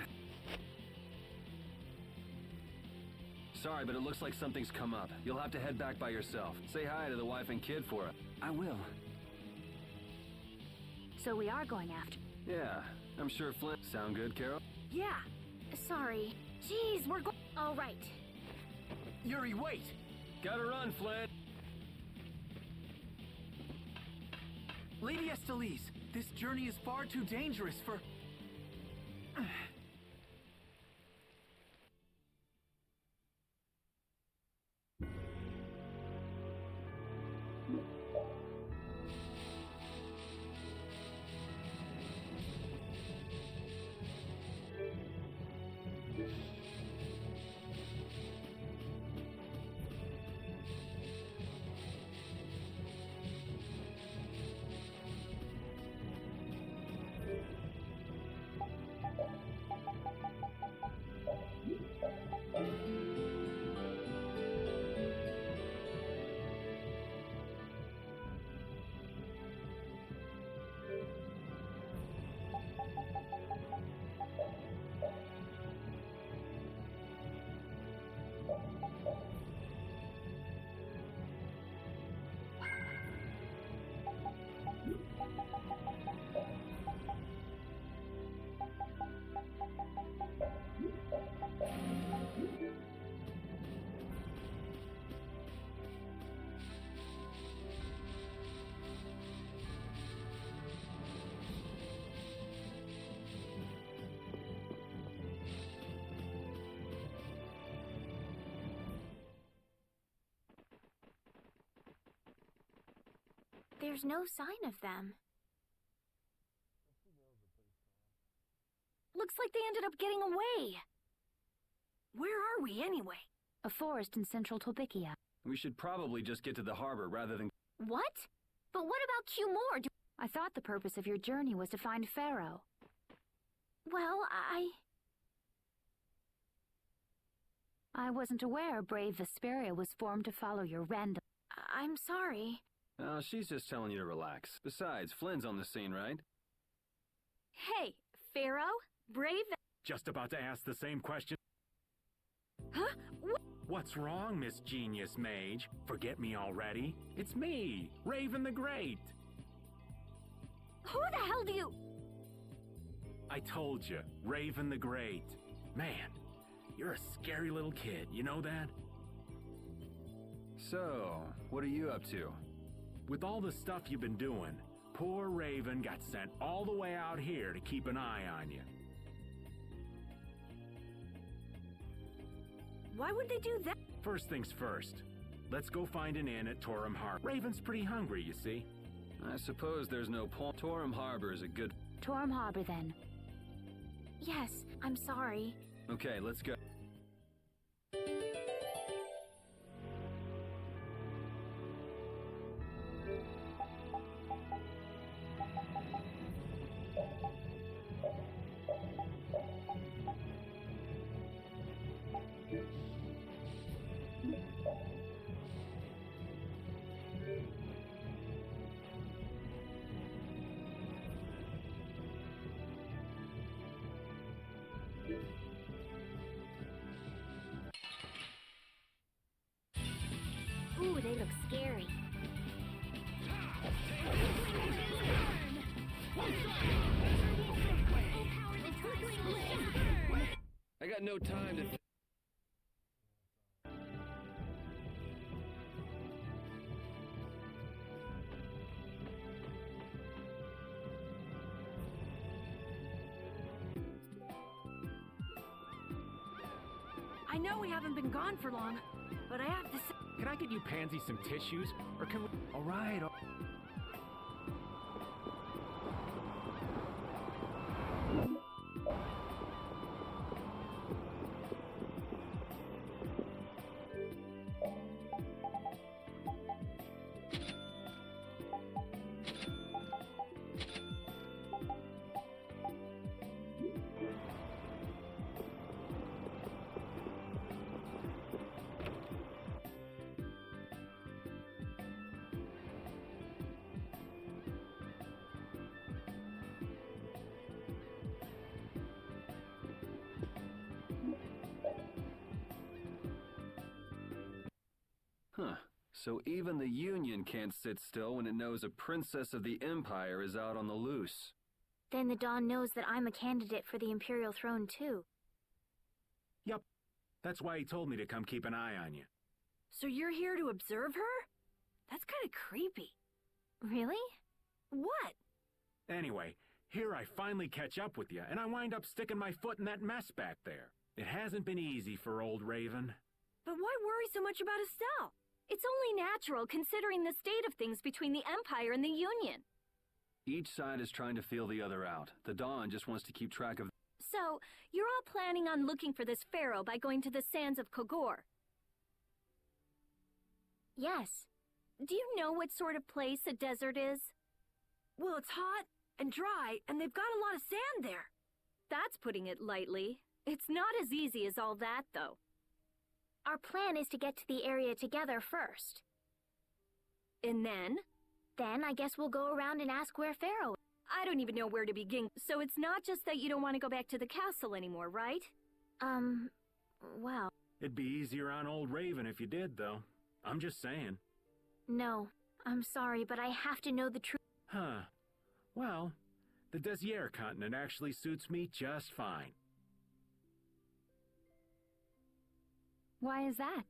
Sorry, but it looks like something's come up. You'll have to head back by yourself. Say hi to the wife and kid for it. I will. So we are going after... Yeah, I'm sure Flynn... Sound good, Carol? Yeah. Sorry. Jeez, we're going... All right. Yuri, wait! Gotta run, Flynn! Lady Estelize, this journey is far too dangerous for... There's no sign of them. Looks like they ended up getting away. Where are we anyway? A forest in central Tobikia. We should probably just get to the harbor rather than... What? But what about Q-More? I thought the purpose of your journey was to find Pharaoh. Well, I wasn't aware Brave Vesperia was formed to follow your random... I'm sorry. Oh, she's just telling you to relax. Besides, Flynn's on the scene, right? Hey, Pharaoh? Brave... Just about to ask the same question. Huh? What's wrong, Miss Genius Mage? Forget me already? It's me, Raven the Great. Who the hell do you... I told you, Raven the Great. Man, you're a scary little kid, you know that? So, what are you up to? With all the stuff you've been doing, poor Raven got sent all the way out here to keep an eye on you. Why would they do that? First things first. Let's go find an inn at Torum Harbor. Raven's pretty hungry, you see. I suppose there's no point. Torum Harbor is a good... Torum Harbor, then. Yes, I'm sorry. Okay, let's go. Ooh, they look scary. I got no time to... I know we haven't been gone for long, but I have to say... Can I get you Pansy some tissues? Or can we... All right. Huh. So even the Union can't sit still when it knows a princess of the Empire is out on the loose. Then the Dawn knows that I'm a candidate for the Imperial throne, too. Yup. That's why he told me to come keep an eye on you. So you're here to observe her? That's kind of creepy. Really? What? Anyway, Here I finally catch up with you, and I wind up sticking my foot in that mess back there. It hasn't been easy for old Raven. But why worry so much about Estelle? It's only natural considering the state of things between the Empire and the Union. Each side is trying to feel the other out. The Dawn just wants to keep track of... So, you're all planning on looking for this pharaoh by going to the sands of Kogor? Yes. Do you know what sort of place a desert is? Well, it's hot and dry, and they've got a lot of sand there. That's putting it lightly. It's not as easy as all that, though. Our plan is to get to the area together first. And then? Then I guess we'll go around and ask where Pharaoh is. I don't even know where to begin, so it's not just that you don't want to go back to the castle anymore, right? Well... It'd be easier on old Raven if you did, though. I'm just saying. No, I'm sorry, but I have to know the truth. Huh. Well, the Yeager continent actually suits me just fine. Why is that?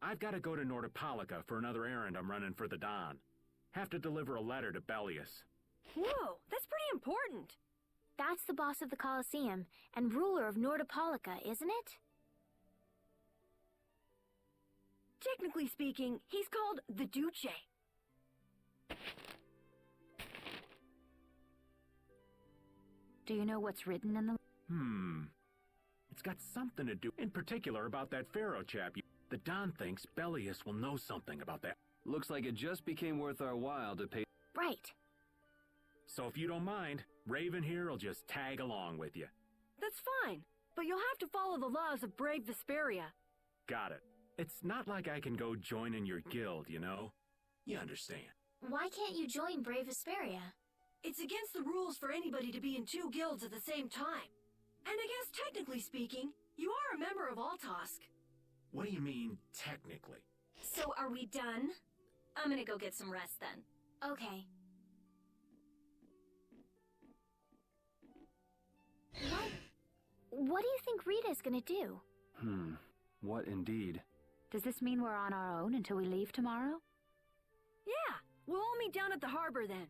I've got to go to Nordopolica for another errand I'm running for the Don. Have to deliver a letter to Bellius. Whoa, that's pretty important. That's the boss of the Colosseum and ruler of Nordopolica, isn't it? Technically speaking, he's called the Duce. Do you know what's written in the... It's got something to do, in particular, about that Pharaoh chap. The Don thinks Bellius will know something about that. Looks like it just became worth our while to pay... Right. So if you don't mind, Raven here will just tag along with you. That's fine, but you'll have to follow the laws of Brave Vesperia. Got it. It's not like I can go join in your guild, you know? You understand. Why can't you join Brave Vesperia? It's against the rules for anybody to be in two guilds at the same time. And I guess technically speaking, you are a member of Altosk. What do you mean, technically? So are we done? I'm gonna go get some rest then. Okay. What do you think Rita's gonna do? What indeed? Does this mean we're on our own until we leave tomorrow? Yeah, we'll all meet down at the harbor then.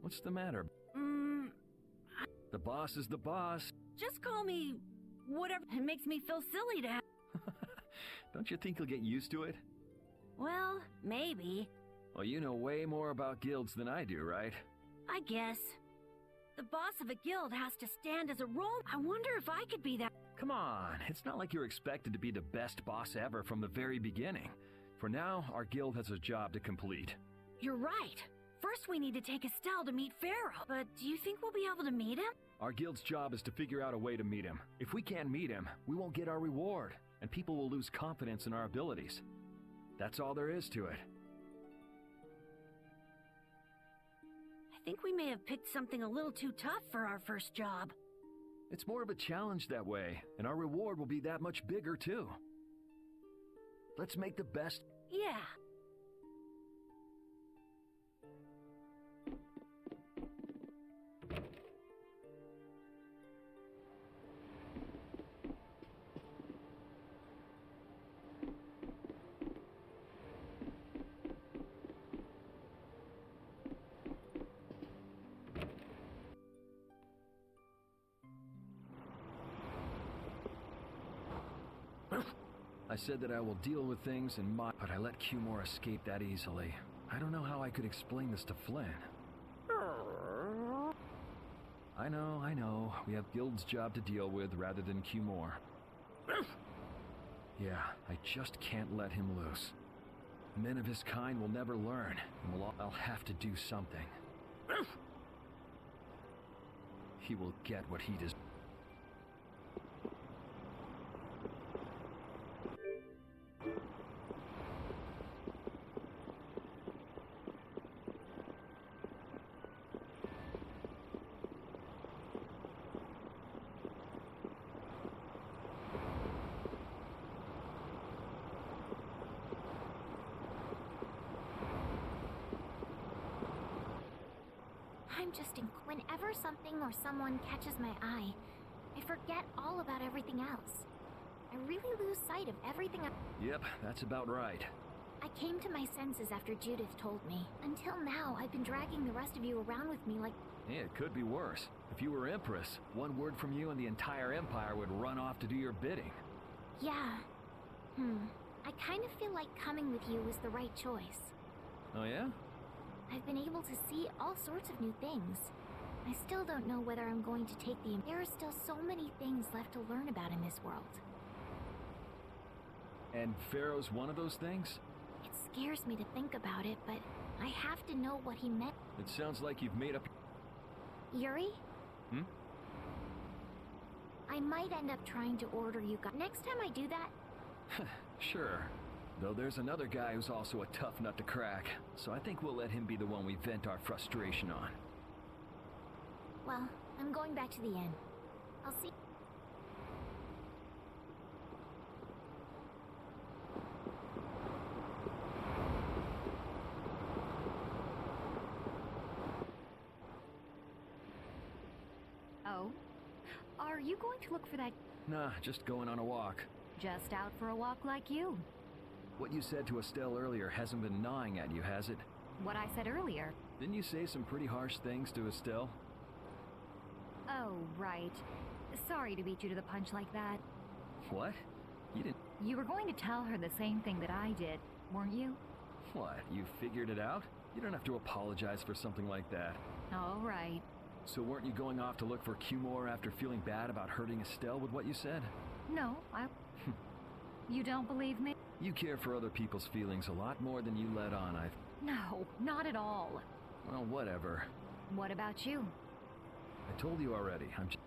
What's the matter? The boss is the boss. Just call me whatever. It makes me feel silly to have... Don't you think you'll get used to it? Well, maybe. Well, you know way more about guilds than I do, right? I guess. The boss of a guild has to stand as a role. I wonder if I could be that. Come on, it's not like you're expected to be the best boss ever from the very beginning. For now, our guild has a job to complete. You're right. First we need to take Estelle to meet Pharaoh. But do you think we'll be able to meet him? Our guild's job is to figure out a way to meet him. If we can't meet him, we won't get our reward, and people will lose confidence in our abilities. That's all there is to it. I think we may have picked something a little too tough for our first job. It's more of a challenge that way, and our reward will be that much bigger too. Let's make the best. Yeah. I said that I will deal with things in my... But I let Cumore escape that easily. I don't know how I could explain this to Flynn. I know. We have Guild's job to deal with rather than Cumore. Yeah, I just can't let him loose. Men of his kind will never learn, and I'll have to do something. He will get what he deserves. I'm just whenever something or someone catches my eye, I forget all about everything else. I really lose sight of everything Yep, that's about right. I came to my senses after Judith told me. Until now, I've been dragging the rest of you around with me like... Yeah, it could be worse. If you were Empress, one word from you and the entire Empire would run off to do your bidding. Yeah. I kind of feel like coming with you was the right choice. Oh yeah? I've been able to see all sorts of new things. I still don't know whether I'm going to take the... There are still so many things left to learn about in this world. And Pharaoh's one of those things? It scares me to think about it, but I have to know what he meant. It sounds like you've made up... Yuri? Hmm? I might end up trying to order you guys. Next time I do that... Sure. Though there's another guy who's also a tough nut to crack, so I think we'll let him be the one we vent our frustration on. Well, I'm going back to the inn. I'll see... Oh? Are you going to look for that? Nah, just going on a walk. Just out for a walk like you. What you said to Estelle earlier hasn't been gnawing at you, has it? What I said earlier. Didn't you say some pretty harsh things to Estelle? Oh, right. Sorry to beat you to the punch like that. What? You didn't... You were going to tell her the same thing that I did, weren't you? What, you figured it out? You don't have to apologize for something like that. All right. So weren't you going off to look for Cumore after feeling bad about hurting Estelle with what you said? No, You don't believe me? You care for other people's feelings a lot more than you let on, No, not at all. Well, whatever. What about you? I told you already, I'm just...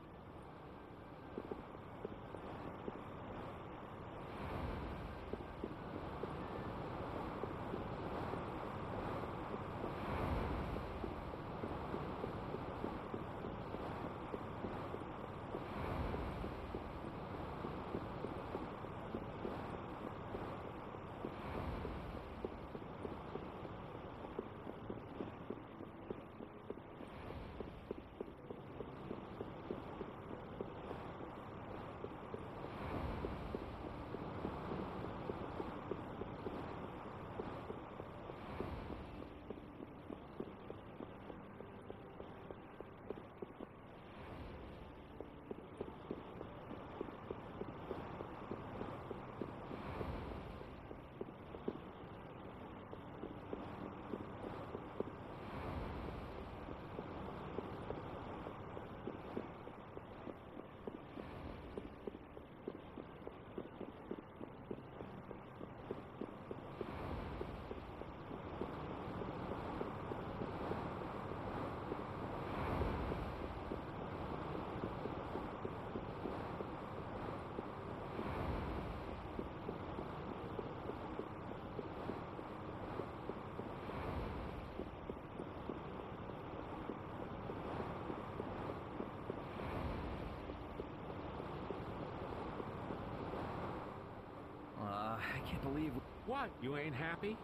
I can't believe... What? You ain't happy?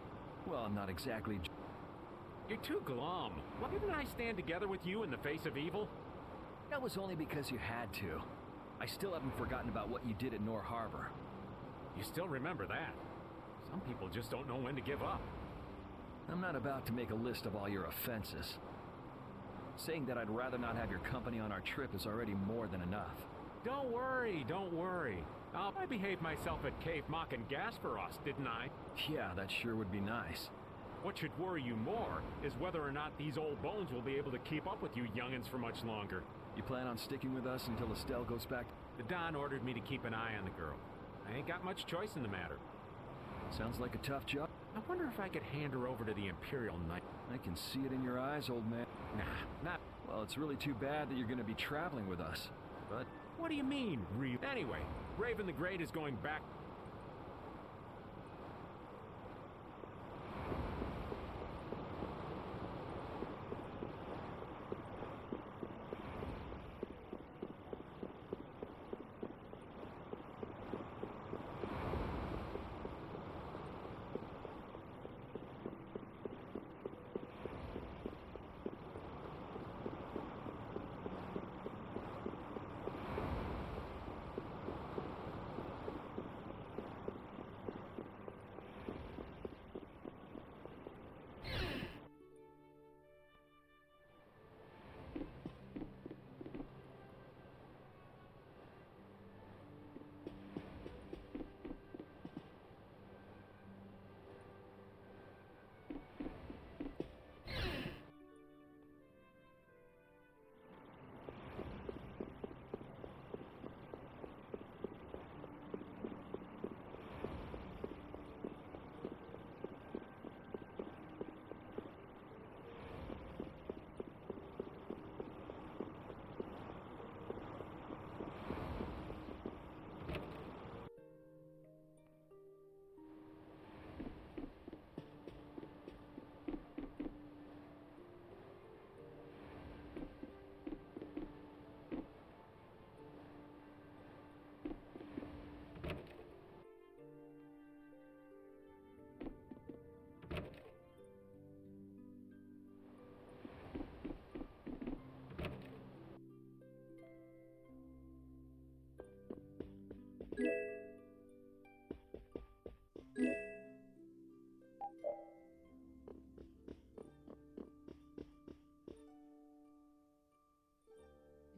Well, I'm not exactly... You're too glum. Why didn't I stand together with you in the face of evil? That was only because you had to. I still haven't forgotten about what you did at Nor Harbor. You still remember that. Some people just don't know when to give up. I'm not about to make a list of all your offenses. Saying that I'd rather not have your company on our trip is already more than enough. Don't worry, don't worry. I behaved myself at Cave Mock and Gasparos, didn't I? Yeah, that sure would be nice. What should worry you more is whether or not these old bones will be able to keep up with you youngins for much longer. You plan on sticking with us until Estelle goes back? The Don ordered me to keep an eye on the girl. I ain't got much choice in the matter. Sounds like a tough job. I wonder if I could hand her over to the Imperial Knight. I can see it in your eyes, old man. Nah, not... Well, it's really too bad that you're going to be traveling with us, but... What do you mean, Anyway, Raven the Great is going back...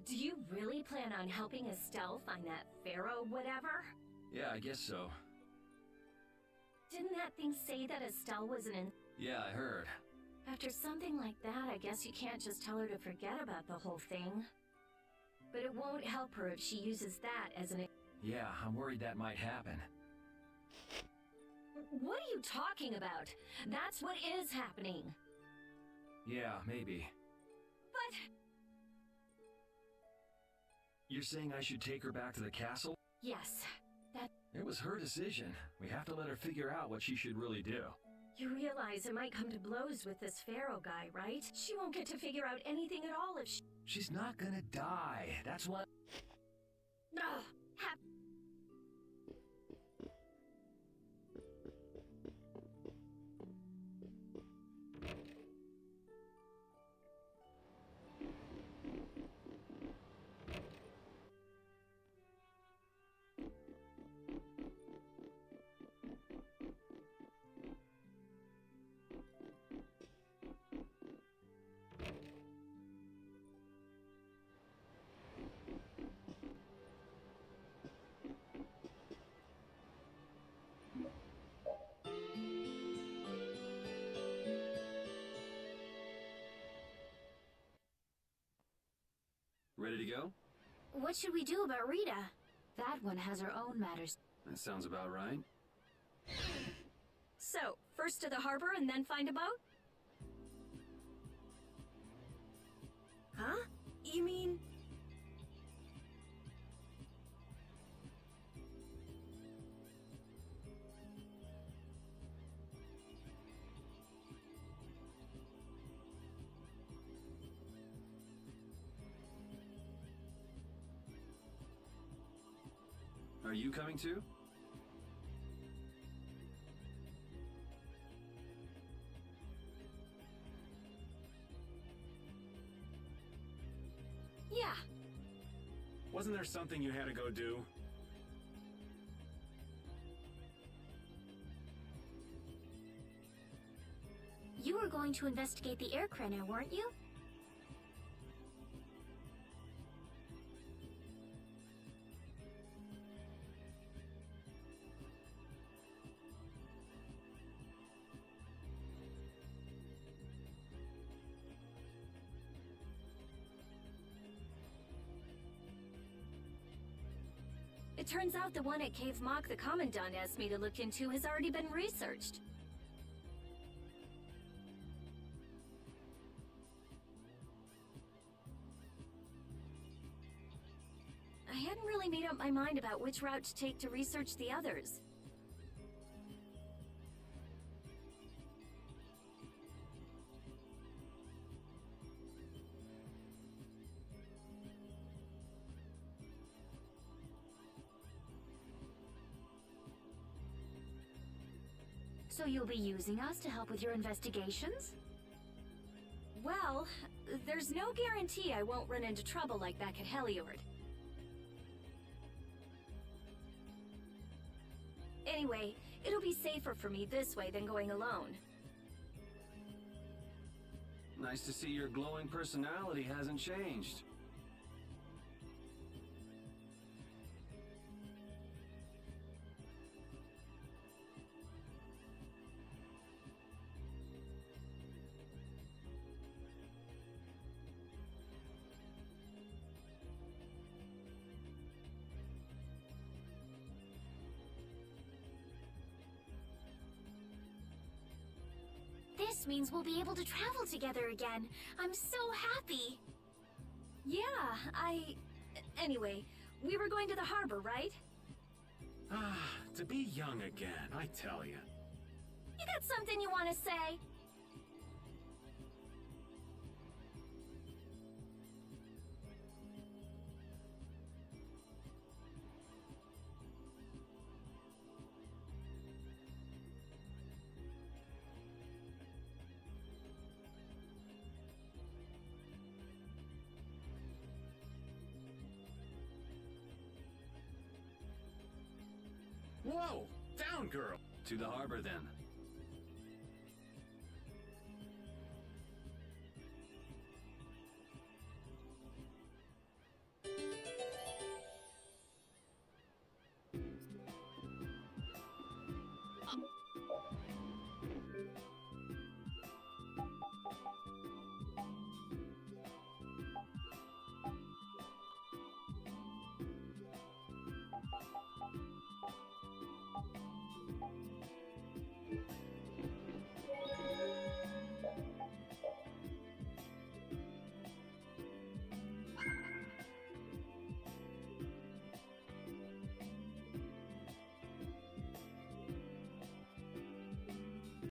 Do you really plan on helping Estelle find that pharaoh whatever? Yeah, I guess so. Didn't that thing say that Estelle was Yeah, I heard. After something like that, I guess you can't just tell her to forget about the whole thing. But it won't help her if she uses that as an... Yeah, I'm worried that might happen. What are you talking about? That's what is happening. Yeah, maybe. But... You're saying I should take her back to the castle? Yes, that... It was her decision. We have to let her figure out what she should really do. You realize it might come to blows with this pharaoh guy, right? She won't get to figure out anything at all if she... She's not gonna die. That's what... Ugh, Ready to go? What should we do about Rita? That one has her own matters. That sounds about right. So, first to the harbor and then find a boat? Huh? You mean... Are you coming too? Yeah. Wasn't there something you had to go do? You were going to investigate the air craner, weren't you? It turns out the one at Cave Mock the Commandant asked me to look into has already been researched. I hadn't really made up my mind about which route to take to research the others. So you'll be using us to help with your investigations? Well, there's no guarantee I won't run into trouble like back at Heliord. Anyway, it'll be safer for me this way than going alone. Nice to see your glowing personality hasn't changed. This means we'll be able to travel together again. I'm so happy. Yeah, Anyway, we were going to the harbor, right? Ah, to be young again, I tell you. You got something you want to say? Whoa! Down, girl! To the harbor then.